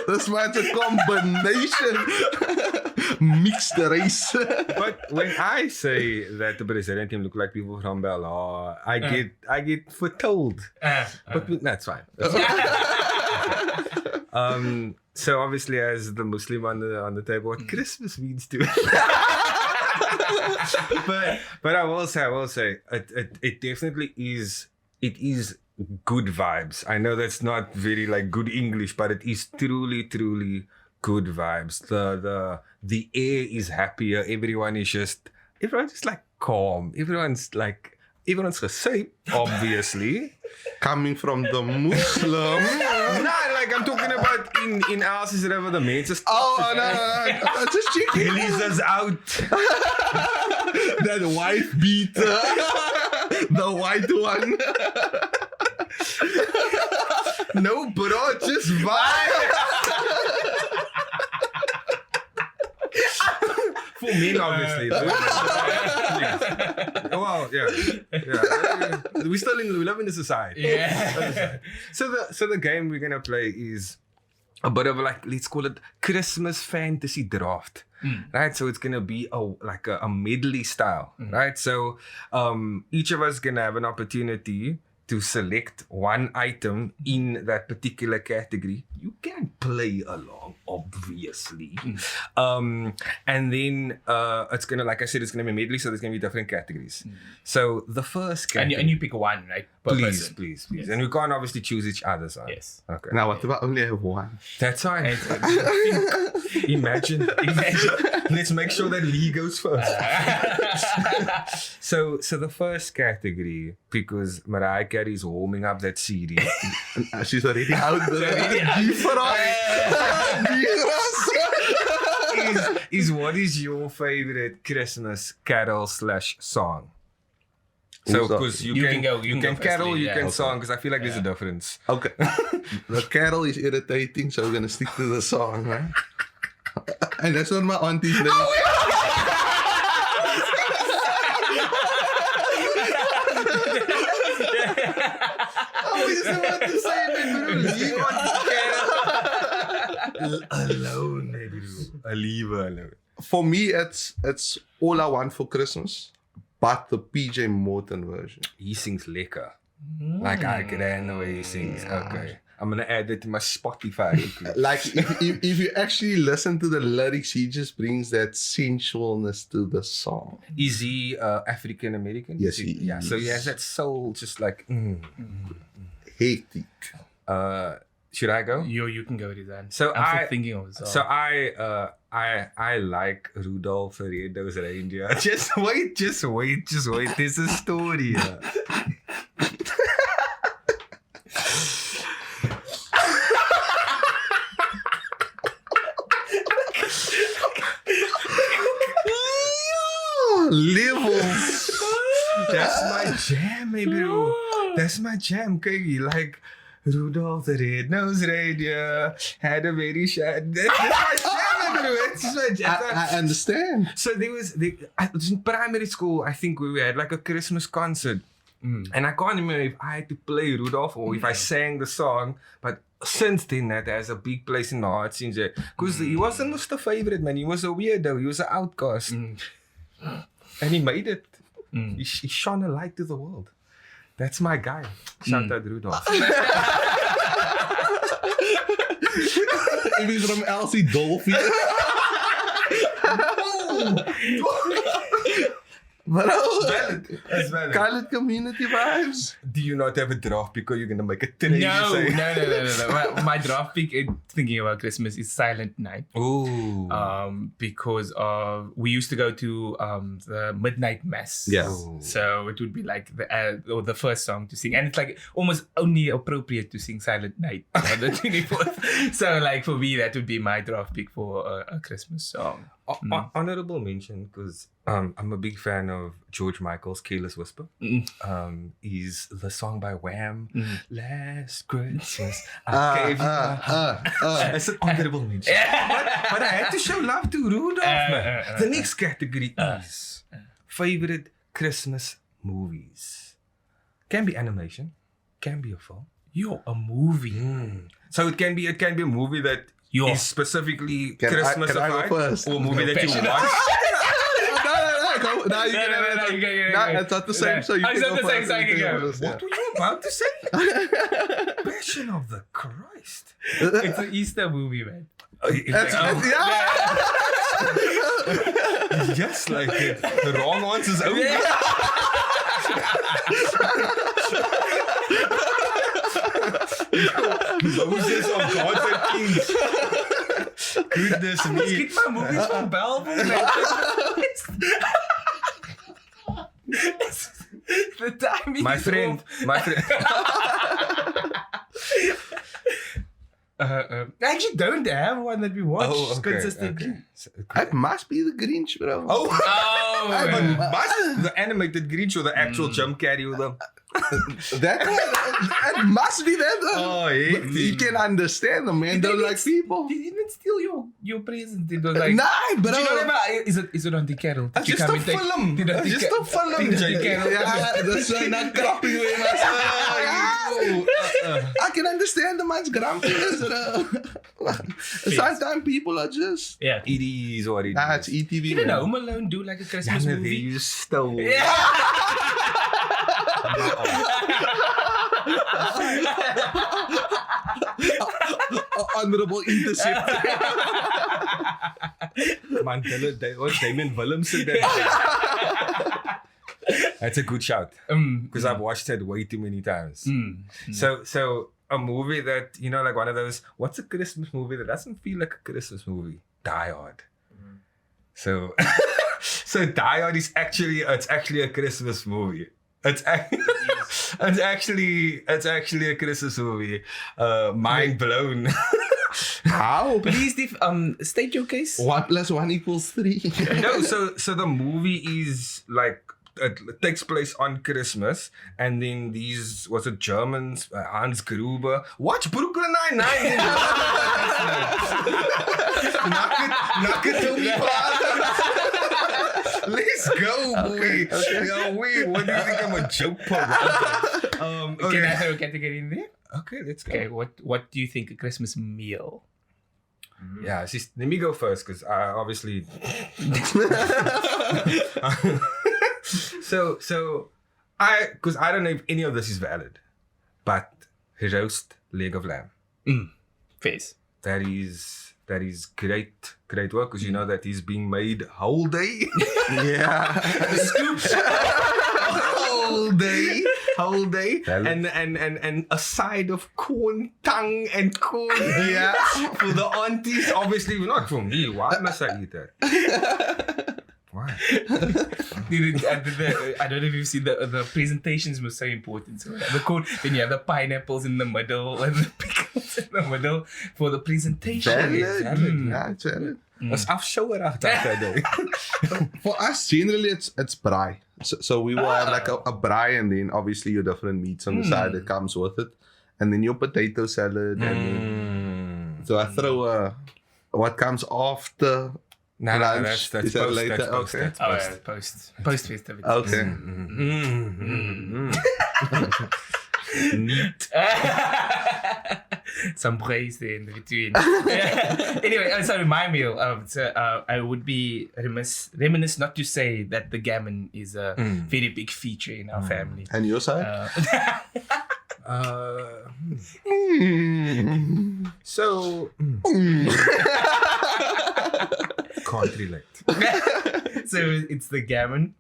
This man's a combination. Mixed race. But when I say that the Brazilian team look like people from Bella, I get foretold. But that's fine. So obviously, as the Muslim on the table, what Christmas means to but I will say, it definitely is. It is good vibes. I know that's not very like good English, but it is truly good vibes. The air is happier. Everyone's just like calm. Everyone's gesafe, obviously. Coming from the Muslim. Like I'm talking about in ours is whatever the main just. Oh no. Just checking. Elisa's out. That wife beater. The white one. No, bro, just vibe. for men, obviously. The women, well, yeah. We live in a society. Yeah. So the game we're gonna play is a bit of like, let's call it Christmas fantasy draft. Right, so it's gonna be a medley style, right? So each of us gonna have an opportunity to select one item in that particular category. You can play along, obviously. And then it's gonna, like I said, it's gonna be medley, so there's gonna be different categories. So the first category, And you pick one, right? Per person. Please. Yes. And we can't obviously choose each other's on. Yes. Okay. Now, what if I only have one? That's fine. Imagine. Let's make sure that Lee goes first. So the first category, because Mariah Carey is warming up that CD. She's already out there. is what is your favorite Christmas carol / song? So, because you can go carol, firstly, you yeah. can song, because I feel like there's a difference. Okay. The carol is irritating, so we're gonna stick to the song, right? And that's what my auntie's name. I was about to say that, alone, maybe. Leave her alone. For me, it's All I Want for Christmas, but the PJ Morton version. He sings lekker. Like I can the way he sings. Okay. I'm gonna add it to my Spotify. Like if you actually listen to the lyrics, he just brings that sensualness to the song. Is he African American? Yes, he Yeah. is. So he has that soul, just like. Hectic. Should I go? You can go, Rizan. So I'm still thinking of a song. So I like Rudolph the Red-Nosed Reindeer. Just wait. There's a story here. Levels. That's my jam, maybe. That's my jam, Kiki. Like Rudolph the Red-Nosed Reindeer had a very shy. That's my jam, maybe. That's my jam. I understand. So it was in primary school. I think we had like a Christmas concert, and I can't remember if I had to play Rudolph or if I sang the song. But since then, that has a big place in my heart. Since because he wasn't Mr. Favorite, man. He was a weirdo. He was an outcast, and he made it. He shone a light to the world. That's my guy. Shout out Rudolph. It is from Elsie Dolphy. But That's valid. Colored community vibes. Do you not have a draft because you're gonna make a trade? No. My draft pick, thinking about Christmas, is Silent Night. Ooh. Because we used to go to the midnight mass. Yeah. So it would be like the first song to sing, and it's like almost only appropriate to sing Silent Night on the 24th. So like for me, that would be my draft pick for a Christmas song. Honorable mention, because I'm a big fan of George Michael's Careless Whisper. Is the song by Wham. Last Christmas I gave you my heart. That's an honorable mention. But I had to show love to Rudolph, man. The next category is favorite Christmas movies. Can be animation, can be a film. A movie. So it can be a movie that is specifically Christmas can I go first? or a movie that you Passionate. watch. No, you can have it. No, it's not the same. So you can go first. So I can go. What were you about to say? Passion of the Christ. It's an Easter movie, man. Just like it. The wrong answer's over. Moses of gods and kings. Goodness me. Let's get my movies from Belleville, man. The timing My is friend. I actually don't have one that we watch consistently. It must be the Grinch, bro. But the animated Grinch or the actual Jim Carrey with them? That must be that. Oh, yeah. You can understand them, man. They're like people. Did even steal your present? It was like, Nah, bro. do you remember? Is it on the carol? It's just a film. It's just a film, JK. Yeah, that's not grumpy way. I can understand the man's grumpiness. Sometimes people are just. Yeah. It is what it Nah, is. it's ETV. Didn't man. Home Alone do like a Christmas There movie? you stole. Honorable intercept. Man, Damien Willemsen. That's a good shout. Because I've watched it way too many times. So a movie that, like one of those, what's a Christmas movie that doesn't feel like a Christmas movie? Die Hard. So Die Hard is actually a Christmas movie. It's actually a Christmas movie. Mind blown. How? Please state your case. 1 + 1 = 3. No, so the movie is like it takes place on Christmas, and then these Germans, Hans Gruber. Watch Brooklyn Nine-Nine. Nakatomi Plaza. Let's go, boy. Okay. Yo, wait, what do you think I'm a joke parody? Can I throw a category in there? Okay, let's go. Okay, what do you think a Christmas meal? Yeah, let me go first because I obviously. So I don't know if any of this is valid, but roast leg of lamb. Face. That is great work because you know that is being made whole day. Yeah. whole day, Valid. and a side of corn tongue and corn Yeah. for the aunties. Obviously, not for me. Why must I eat that? Why? I don't know if you've seen the presentations were so important. So the corn, then you have the pineapples in the middle and the pickles in the middle for the presentation. Valid. Mm. Yeah, it's valid. As afshouerig that day. For us, generally, it's braai. So we will have like a braai, and then obviously your different meats on the side that comes with it, and then your potato salad, and then so I throw what comes after. No, lunch. that's Is that post, later? that's post, Okay. that's Oh, post. yeah, post festive. Okay. Neat. Some praise there in between. Anyway, sorry, my meal. I would be reminisce not to say that the gammon is a very big feature in our family. And your side? So can't relate. So it's the gammon,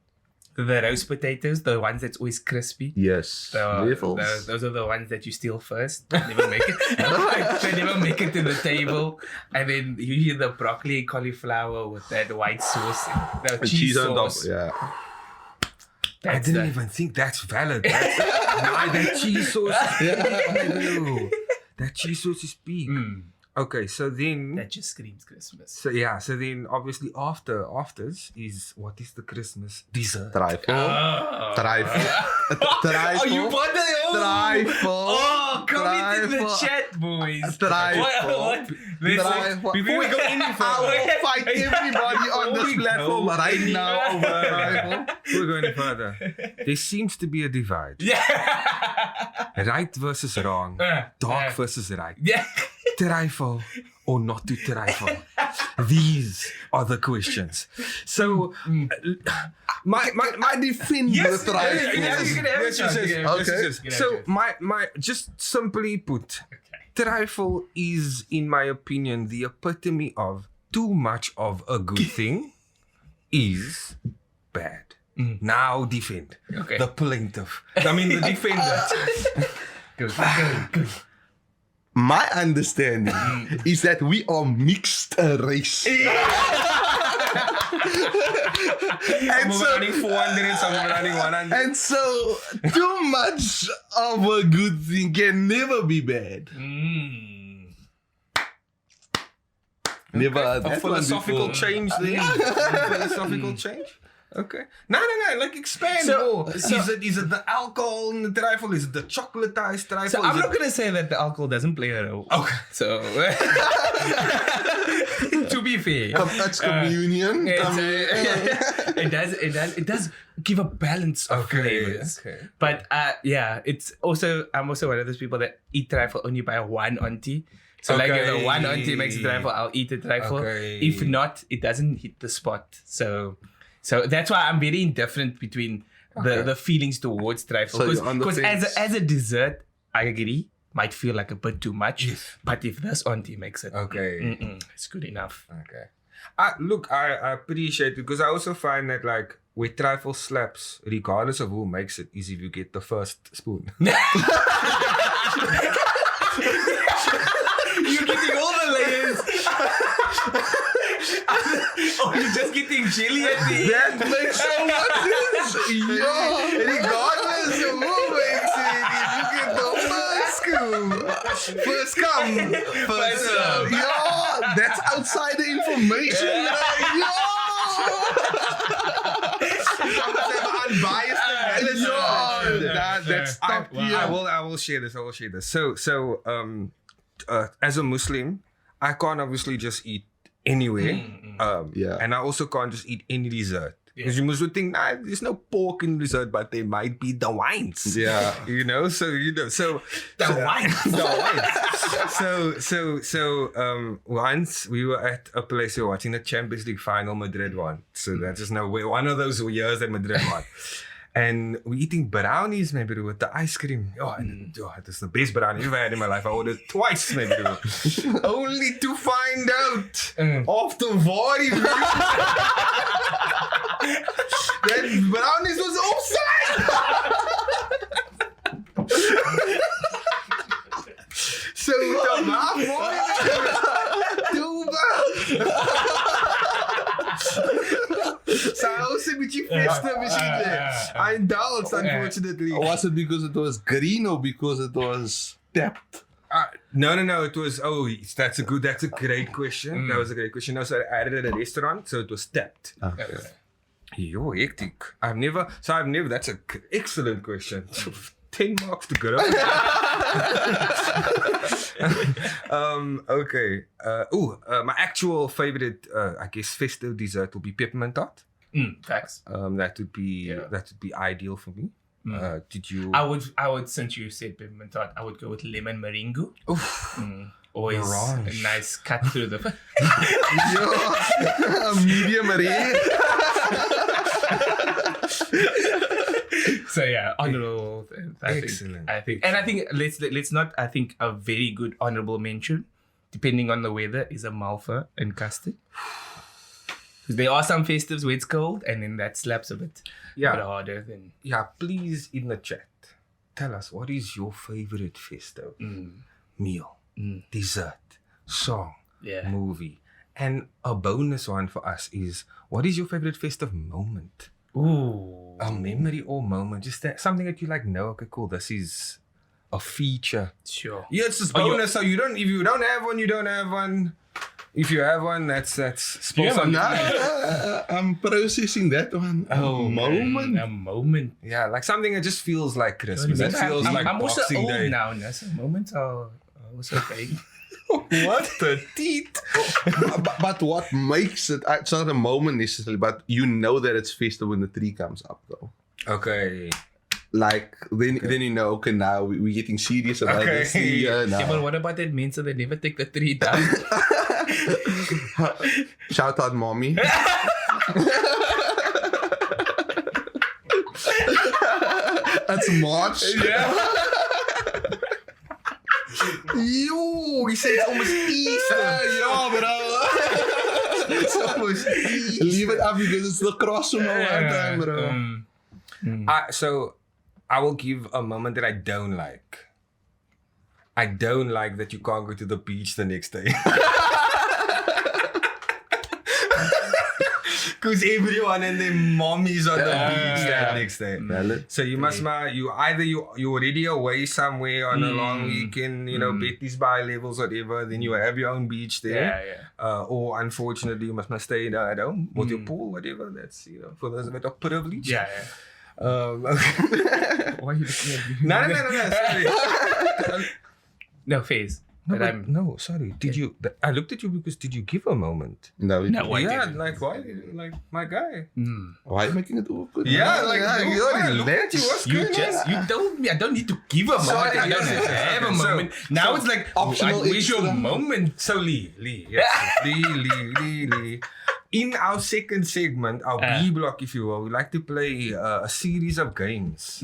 the roast potatoes, the ones that's always crispy. Yes. Those are the ones that you steal first. They never make it. They never make it to the table. And then usually the broccoli and cauliflower with that white sauce, the cheese on top. sauce. Yeah. I didn't even think that's valid. That cheese sauce is big. That cheese sauce is big. Okay, so then That just screams Christmas. so then obviously afters is what is the Christmas dessert? Trifle. Oh. Trifle. Oh, you bought the Trifle. Oh, comment in the Trifle. chat, boys. Trifle. What? Trifle. Before we go any I further, will fight everybody on Before this we platform go right any now over trifle. We're going further. There seems to be a divide. yeah. Right versus wrong. Dark versus right. Yeah. Trifle or not to trifle? These are the questions. So, I defend Yes, the trifle. yes, you can have Yes, it, yes, John. yes, You can have Okay. it. yes, You can yes. have So it. my just simply put, trifle is, in my opinion, the epitome of too much of a good thing is bad. Now defend. Okay. The plaintiff. I mean the defendant. Good. My understanding is that we are mixed race. Some so- are running 400, some are running 100. And so, too much of a good thing can never be bad. Never. A That one philosophical before. change there. Philosophical change. Okay. No. Like expand So- more. so- Is it the alcohol in the trifle? Is it the chocolatized trifle? So Is I'm it- not gonna say that the alcohol doesn't play a role. Okay. So to be fair, It's communion. it does give a balance of flavors. Okay. But I'm also one of those people that eat trifle only by one auntie. So like if the one auntie makes a trifle, I'll eat a trifle. Okay. If not, it doesn't hit the spot. So that's why I'm very indifferent between the feelings towards trifle. So you're on the Because fence. as a dessert, I agree, might feel like a bit too much. But if this auntie makes it, Okay. it's good enough. Okay. Look, I appreciate it because I also find that like where trifle slaps, regardless of who makes it, is if you get the first spoon. You're getting all the layers. Oh, you're just getting jelly at the end. That makes so much sense. Yo, regardless of who makes it, if you get the first scoop, first come, first serve. Yo, that's outsider information, right? Yo. Unbiased analysis. Yo, that's top tier. I will share this. So as a Muslim, I can't obviously just eat anywhere. Yeah. And I also can't just eat any dessert. Because you must think, nah, there's no pork in dessert, but there might be the wines. Yeah. So once we were at a place we were watching the Champions League final, Madrid won. So that's just one of those years that Madrid won. And we're eating brownies, maybe with the ice cream. It was the best brownie I've ever had in my life. I ordered twice, maybe. Only to find out after very that brownies was offside. So the So I also with you festive I indulged, unfortunately. Was it because it was green or because it was tapped? No. It was. That's a great question. That was a great question. No, so I had it at a restaurant, so it was tapped. Okay. Yo, hectic. I've never. That's an excellent question. 10 marks to go. Okay. My actual favorite, I guess, festive dessert will be peppermint tart. Facts. That would be ideal for me. Did you? I would. Since you said peppermint tart, I would go with lemon meringue. Always Orange. a nice cut through the. A medium rare. So yeah, honorable. Excellent. I think let's not. I think a very good honorable mention, depending on the weather, is a malva and custard. Because there are some festives where it's cold, and then that slaps a bit harder than. Yeah, please in the chat, tell us what is your favorite festive meal, dessert, song, movie, and a bonus one for us is what is your favorite festive moment? Ooh. A memory or moment, just something that you like. No, okay, cool. This is a feature. Sure. Yeah, it's just bonus. So you don't. If you don't have one, you don't have one. If you have one, that's Yeah, on. I'm processing that one. Moment. A moment. Yeah, like something that just feels like Christmas. That feels like I'm also Boxing old Day. now, so moments are also okay. What the teeth? But what makes it, it's not a moment necessarily, but you know that it's festive when the tree comes up though. Okay. Like, then you know, okay, now we're getting serious about this year now. Yeah, but what about that means that they never take the tree down? Shout out, mommy. That's March. Yeah. Yo, he said it's almost Easter. Yeah, bro. It's almost Easter. Leave it up because it's the cross from our time, bro. So, I will give a moment that I don't like. I don't like that you can't go to the beach the next day. Because everyone and their mommies on the beach that next day. Valid. So you must you're already away somewhere on a long weekend, Betty's by levels, whatever. Then you have your own beach there. Or unfortunately, you must stay at home with your pool, whatever. That's for those that are privileged. Yeah. Why are you looking at me? No. Sorry. No, phase. No, sorry. Did you? I looked at you because did you give a moment? No, why Yeah, didn't? like why? Like my guy. Why are you making it awkward? Yeah, like you you already look at you. What's You going on? you told me I don't need to give a moment. Sorry, I don't yes, have a so- moment. Now it's like optional where's your extra. moment? So Lee. Yes. Lee. In our second segment, our B block, if you will, we like to play a series of games.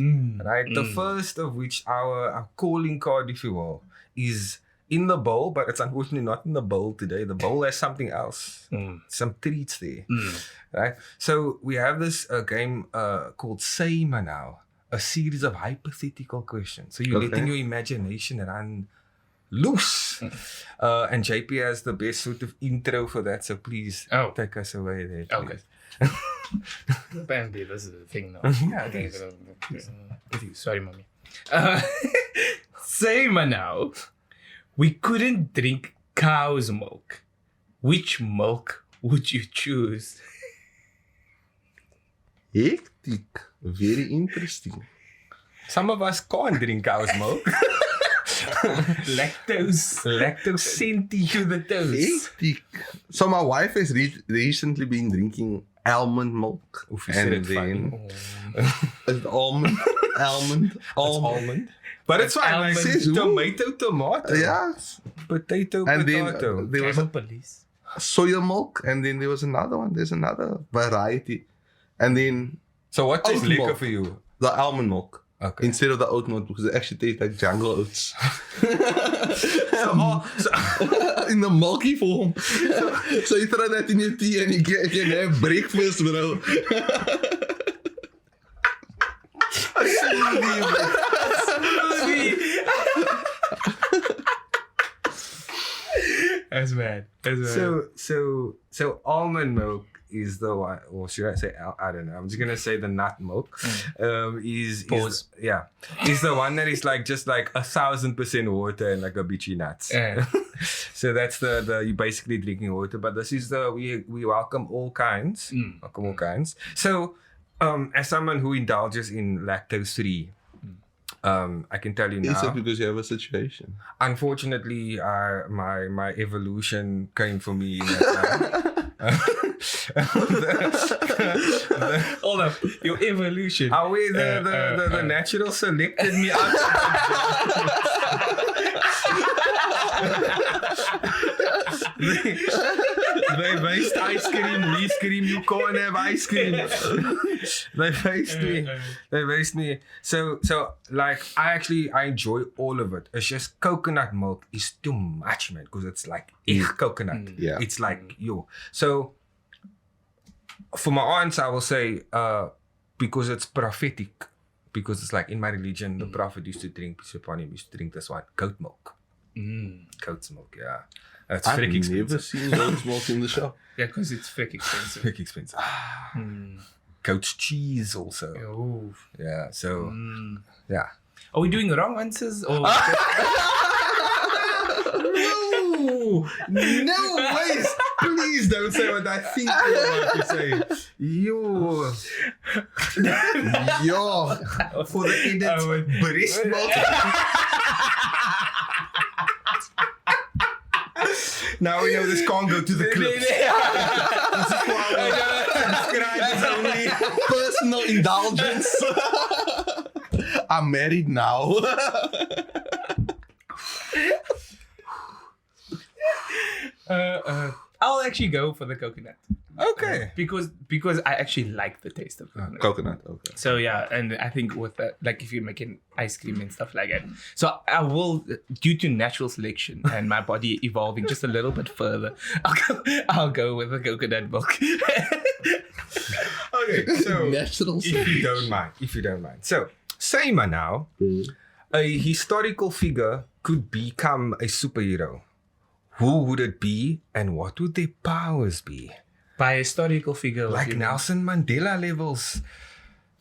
Right? The first of which our calling card, if you will, is in the bowl, but it's unfortunately not in the bowl today. The bowl has something else. Some treats there. Right? So we have this game called Say Now, a series of hypothetical questions. So you're letting your imagination run loose. And JP has the best sort of intro for that, so please take us away there. Okay. Please. Apparently, this is the thing now. Yeah, it is. Sorry, mommy. Say now, we couldn't drink cow's milk. Which milk would you choose? Hectic. Very interesting. Some of us can't drink cow's milk. Lactose sent to the toes. Hectic. So my wife has recently been drinking almond milk. Oof, you said it funny. Is it almond? It's almond. But it's fine. Like, Says who? tomato. Yeah. Potato, And then potato. there was Camel police. soya milk, and then there was another one. There's another variety. And then So what tastes Oat liquor milk. for you? the almond milk. Okay. Instead of the oat milk, because it actually tastes like jungle oats. In the milky form. So you throw that in your tea and you can have breakfast, bro. That's bad. So almond milk is the one, or should I say, I don't know. I'm just gonna say the nut milk. Is the one that is like just like 1,000% water and like a bitchy nuts. So that's the you basically drinking water. But this is we welcome all kinds. Welcome all kinds. So as someone who indulges in lactose free, I can tell you Is now. it because you have a situation? Unfortunately, my evolution came for me in that time. Hold up. Your evolution. The natural selected me out. They based ice cream, we scream, you can't have ice cream. They based me. So like I enjoy all of it. It's just coconut milk is too much, man, because it's like coconut. Yeah. It's like So for my aunts, I will say because it's prophetic. Because it's like in my religion, the prophet used to drink, peace upon him, used to drink this one, goat milk. Goat's milk, yeah. That's I've freaking expensive. never seen goat's milk in the shop. Yeah, because it's freaking expensive. Freaking expensive. Goat's cheese also. Oh. Yeah, so, yeah. Are we doing wrong answers? Or No ways! Please don't say what I think you're about to say. Yo. For the edit, breast milk. Now we know this can't go to the clips. This is for our subscribers only. Personal indulgence. I'm married now. I'll actually go for the coconut. Okay. Because I actually like the taste of coconut. Coconut, okay. So yeah, and I think with that, like if you're making ice cream and stuff like that. So I will, due to natural selection and my body evolving just a little bit further, I'll go with the coconut milk. Okay, so Natural if you don't mind. So, say now, a historical figure could become a superhero. Who would it be and what would their powers be? By a historical figure. Like Nelson Mandela levels.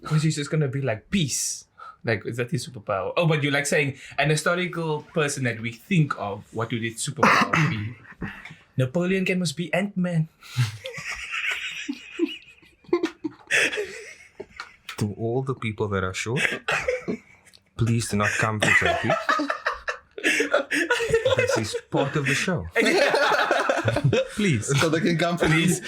Because he's just gonna be like peace. Like, is that his superpower? Oh, but you're like saying an historical person that we think of, what would its superpower be? Napoleon must be Ant-Man. To all the people that are short, please do not come to JP. This is part of the show. Please. So they can come for Please.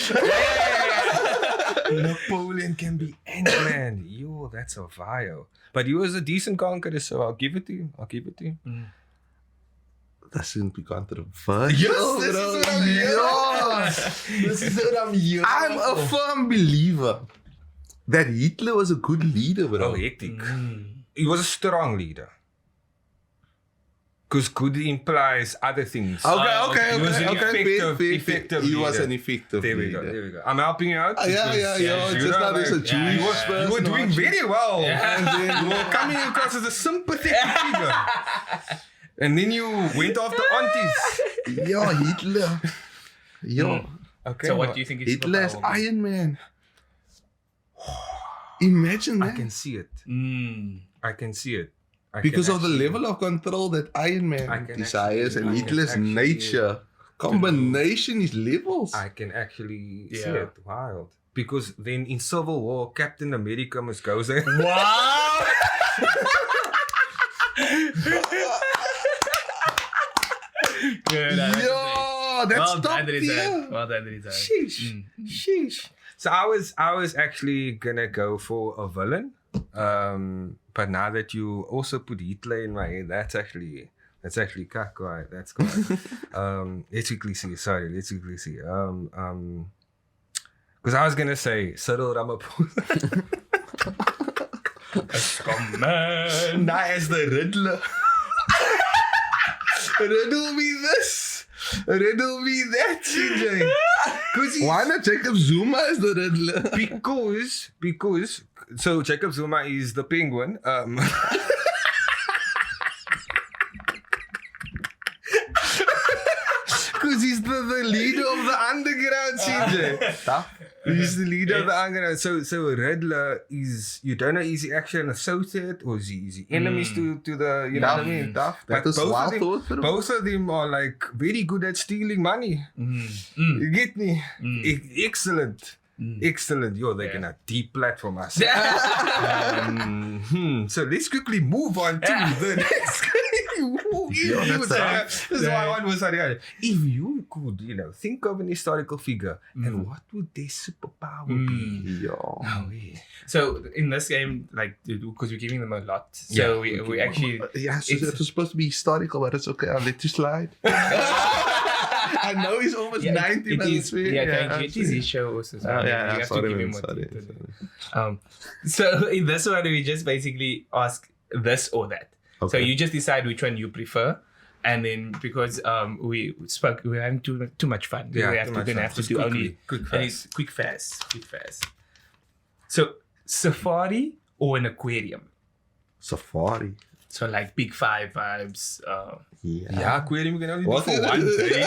Napoleon can be Ant-Man. Yo, that's a vile. But he was a decent conqueror, so I'll give it to you. Dat shouldn't be controversial. Yes, this is what I'm This is what I'm a firm believer that Hitler was a good leader, bro. Oh, hectic. He was a strong leader. Because good implies other things. Okay. He was an effective He was leader. an effective There we leader. go. I'm helping you out. Yeah. Just now there's a Jewish person. You were doing very well. Yeah. And then you were coming across as a sympathetic figure. And then you went after aunties. Yo, Hitler. Yo, Okay. So what do you think is Hitler is superpower? Iron Man. Imagine I that. can see it. I can see it. Because of the level of control that Iron Man desires and Hitler's nature. Combination is levels. I can actually see Yeah. it. Wild. Because then in Civil War, Captain America must go there. Wow! Good. Yo, that's Well top done, tier. Rizal. Well done, Rizal. Sheesh. Sheesh. So I was actually gonna go for a villain. But now that you also put Hitler in my head, that's actually cuck, right? That's good. Let's quickly see. Because I was gonna say Cyril Ramaphosa. Come on. Nah, as the Riddler. Riddle me this. Riddle me that, CJ. Why not Jacob Zuma as the Riddler? Because so Jacob Zuma is the penguin. Because he's the leader of the underground, CJ. Tough. He's the leader of the underground. So Riddler is, you don't know, is he actually an associate or is he enemies to the, you know what I mean? Tough. But That is wild thought, bro. both of them are like very good at stealing money. You get me? Excellent. Excellent. Yo, they're gonna deplatform us. So let's quickly move on to the next. This is why one was sorry. If you could, think of an historical figure, and what would their superpower be? Yo. Oh, yeah. So in this game, like, because we're giving them a lot, so Yeah, we actually. Yeah, so it was supposed to be historical, but it's okay. I'll let you slide. I know he's almost 90 minutes. It is his show also. So you have to give him what sorry. So in this one, we just basically ask this or that. Okay. So you just decide which one you prefer, and then because we're having too much fun, Yeah, we're gonna have to do only quick fast. So safari or an aquarium? Safari. So like Big Five vibes. Yeah, aquarium you can only do What? for one day.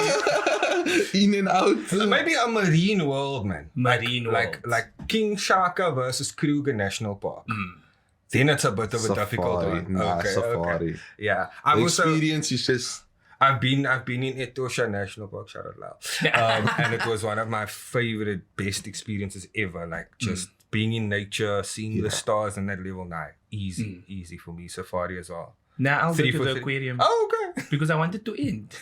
In and out. Maybe a marine world, man. Marine world. Like King Shaka versus Kruger National Park. Then it's a bit of a difficult one. Nah, safari. Yeah, The experience is just. I've been in Etosha National Park, shout out loud. And it was one of my favorite, best experiences ever. Like just being in nature, seeing the stars and that level. Easy for me. Safari as well. Now I'll go 3 to for the 3. aquarium Oh, okay. because I wanted to end.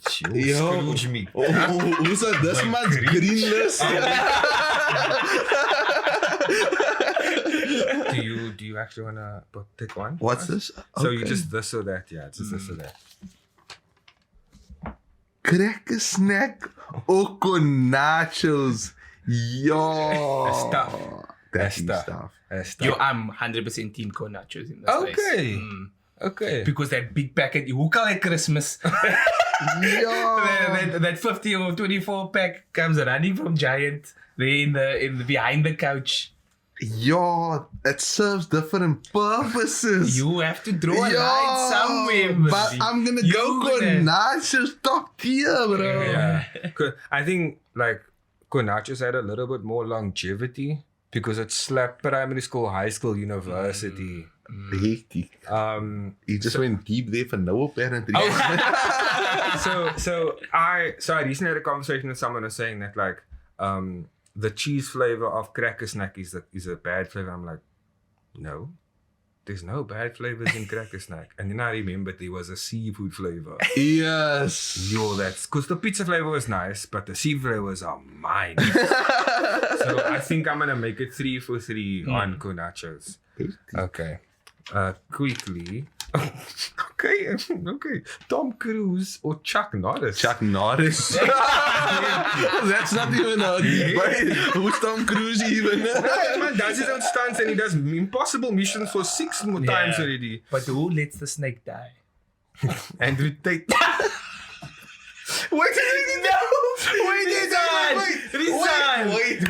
Scrooge me. Who's this man's green list? Do you actually wanna pick one? What's this? So you Okay. just this or that? Yeah, it's just this or that. Cracker snack or nachos. Yo. That's tough. That's That's stuff. That's Yo, tough. I'm 100% team corn nachos in this place. Okay. Okay. Because that big packet, you call it Christmas. Yo. that 50 or 24 pack comes running from Giant. They're in the behind the couch. Yeah, it serves different purposes. You have to draw a line somewhere, but buddy. I'm gonna You're go gonna- Nachos top tier, bro. Yeah. 'Cause I think like Konachos had a little bit more longevity because it slapped primary school, high school, university. Hectic. He just went deep there for no apparent reason. So I recently had a conversation with someone who was saying that like the cheese flavor of cracker snack is a bad flavor. I'm like, no, there's no bad flavors in cracker snack. And then I remembered there was a seafood flavor. Yes. Yo, that's because the pizza flavor was nice, but the seafood flavors are mine. So I think I'm gonna make it 3 for 3 on Konachos. Okay. Quickly. Okay. Tom Cruise or Chuck Norris? Chuck Norris. That's not even a debate. Who's Tom Cruise even? That man does his own stunts and he does impossible missions for 6 more times already. But who lets the snake die? Andrew Tate. Wait, Wait.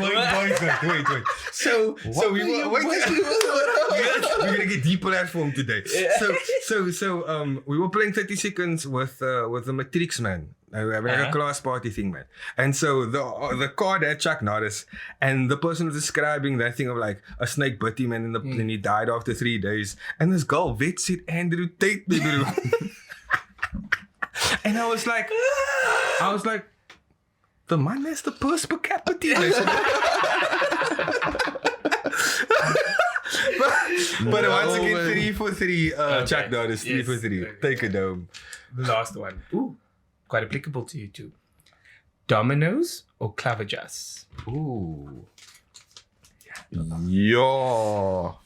So we were we're gonna get deeper that form today. So we were playing 30 seconds with the Matrix man. We were having a class party thing, man. And so the card had Chuck Norris, and the person was describing that thing of like a snake bit him and then he died after 3 days. And this girl vet said Andrew Tate, baby. And I was like, the man has the purse per capita. But once again, 3 for 3. Chuck Norris, 3 for 3. Take it home. The last one. Ooh, quite applicable to you too. Dominoes or Clever Jazz? Ooh. Yo.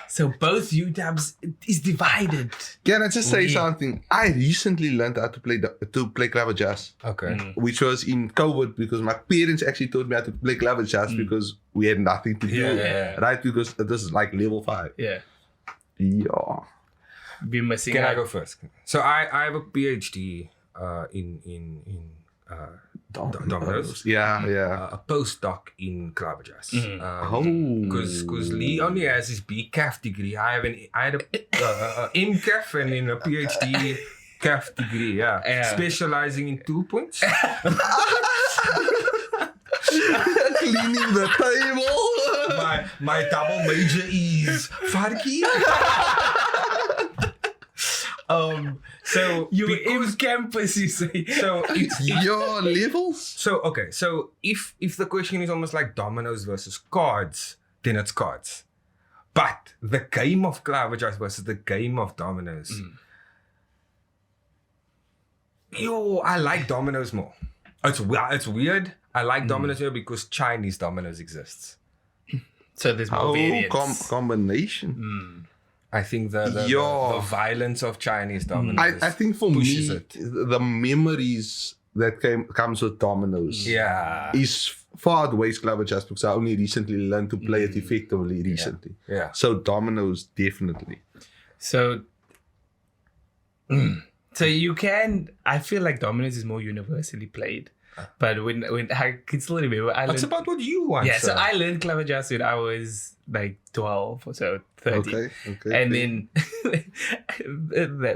So both UWs is divided. Can I just say something? I recently learned how to play Clever Jazz. Okay. Which was in COVID because my parents actually taught me how to play Clever Jazz because we had nothing to do. Yeah. Right? Because this is like level 5. Yeah. Yeah. Be missing Can I out. go first? So I have a PhD in Dominoes. Yeah. A postdoc in Clever Jazz. Because Lee only has his BCAF degree. I had a MCAF and then a PhD CAF degree. Yeah. Specializing in 2 points. Cleaning the table. my double major is Farki. So You in campus, you say. so it's Your levels? so okay. So if the question is almost like dominoes versus cards, then it's cards. But the game of Clever Jazz versus the game of dominoes. Yo, I like dominoes more. It's weird. I like dominoes here because Chinese dominoes exists. So there's more variants. Combination. I think the violence of Chinese dominoes. I think for pushes me, it. the memories that comes with dominoes is far outweighs Clever Jazz because I only recently learned to play it effectively recently. Yeah. So dominoes, definitely. So you can. I feel like dominoes is more universally played. But when I can still remember, It's about what you want. Yeah, so sir. I learned Clever Jazz when I was like 12 or so, 13. Okay. And then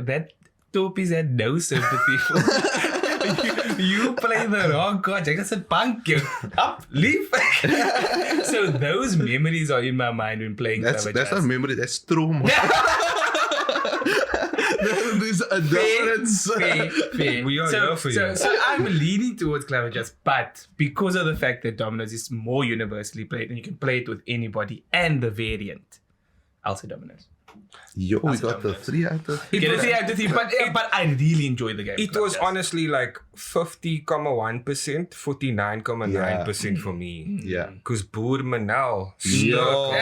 that Topies had no sympathy for you play the wrong card. I said, punk you up, leave. So those memories are in my mind when playing Clever That's Jazz. not memory, that's trauma. There's a difference. Fair. We are here for you. So I'm leaning towards Clever Jazz, but because of the fact that dominoes is more universally played and you can play it with anybody and the variant, I'll say dominoes. Yo, we That's got the dominoes. 3 out of 3. Get a 3 out of 3, but I really enjoy the game. It Clever was Jazz. honestly like 50.1%, 49.9% for me. Yeah. Because Boer Manel Yo,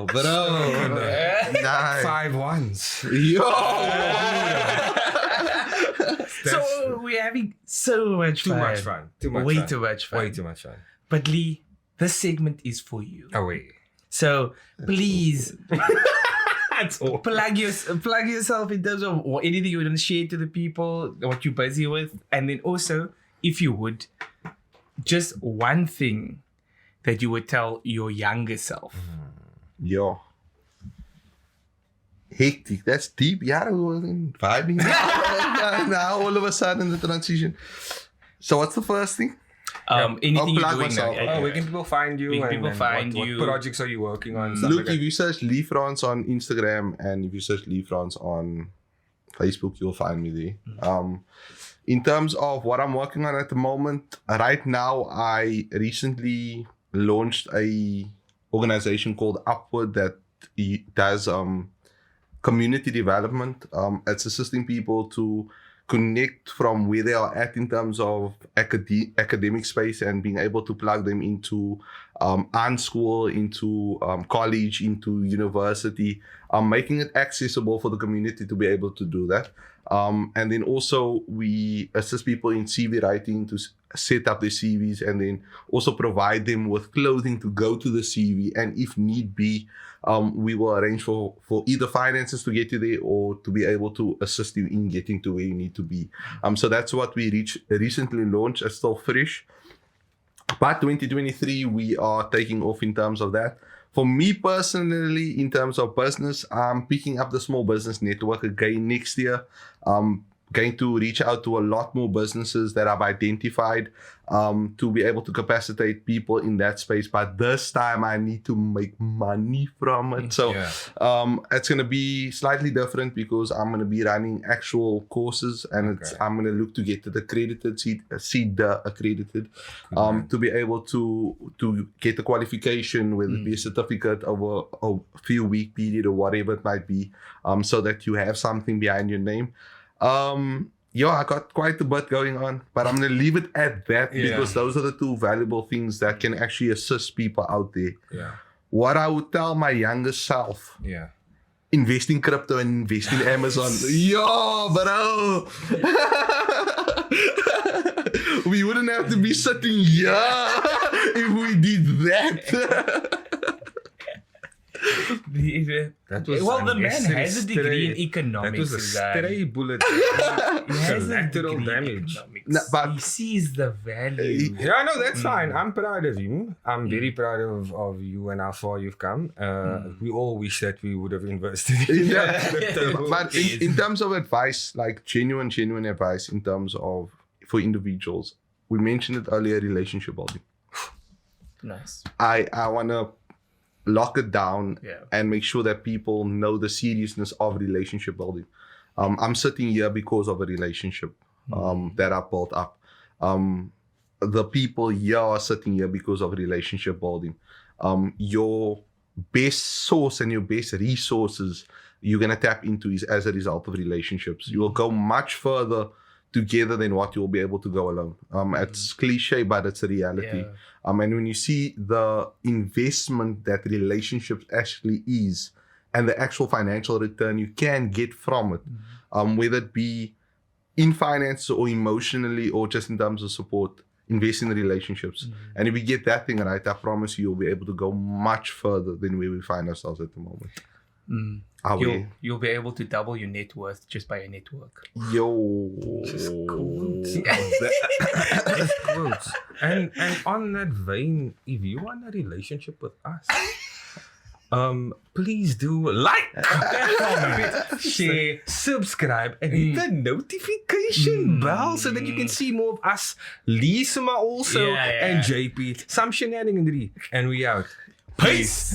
bro. Nice. 5 ones. Yo. So we're having so much Too fun. much fun. Too much Way fun. too much fun. Way too much fun. But Lee, this segment is for you. Away. So please That's all. plug yourself in terms of anything you want to share to the people, what you're busy with, and then also, if you would, just one thing that you would tell your younger self? Yeah. Hectic. That's deep. Yeah, vibing. Now all of a sudden the transition. So what's the first thing? Anything I'll you're plug doing myself. now? Where can people find you? Where can and- people and find what you? projects are you working on? Stuff Look, like if that. you search Lee France on Instagram and if you search Lee France on Facebook, you'll find me there. In terms of what I'm working on at the moment, right now, I recently launched a organization called Upward that does community development. It's assisting people to connect from where they are at in terms of academic space and being able to plug them into school, into college, into university, making it accessible for the community to be able to do that. And then also we assist people in CV writing to set up their CVs and then also provide them with clothing to go to the CV. And if need be, we will arrange for either finances to get you there or to be able to assist you in getting to where you need to be. So that's what we recently launched. It's still fresh. But 2023, we are taking off in terms of that. For me personally, in terms of business, I'm picking up the small business network again next year. Going to reach out to a lot more businesses that I've identified to be able to capacitate people in that space. But this time I need to make money from it. So it's going to be slightly different because I'm going to be running actual courses and I'm going to look to get to the accredited, seed accredited, to be able to get the qualification, whether it be a certificate over a few week period or whatever it might be, so that you have something behind your name. I got quite a bit going on, but I'm going to leave it at that because those are the two valuable things that can actually assist people out there. Yeah. What I would tell my younger self, invest in crypto and invest in Amazon. Yo, bro. We wouldn't have to be sitting here if we did that. That was the man has a degree in economics. That was a stray bullet. Collateral damage. No, but he sees the value. Yeah, no, that's fine. I'm proud of you. I'm very proud of you and how far you've come. We all wish that we would have invested in that. But in terms of advice, like genuine advice in terms of for individuals, we mentioned it earlier, relationship building. Nice. I want to lock it down and make sure that people know the seriousness of relationship building. I'm sitting here because of a relationship that I built up. The people here are sitting here because of relationship building. Your best source and your best resources you're going to tap into is as a result of relationships. You will go much further together than what you'll be able to go alone. It's cliche, but it's a reality. And when you see the investment that relationships actually is and the actual financial return you can get from it, whether it be in finance or emotionally or just in terms of support, invest in the relationships. And if we get that thing right, I promise you'll be able to go much further than where we find ourselves at the moment. You'll be able to double your net worth just by a network. Yo. That's quotes. And on that vein, if you want a relationship with us, please do like, comment, share, subscribe, and hit the notification bell so that you can see more of us, Lisa also, and JP. Some shenanigan, and we out. Peace.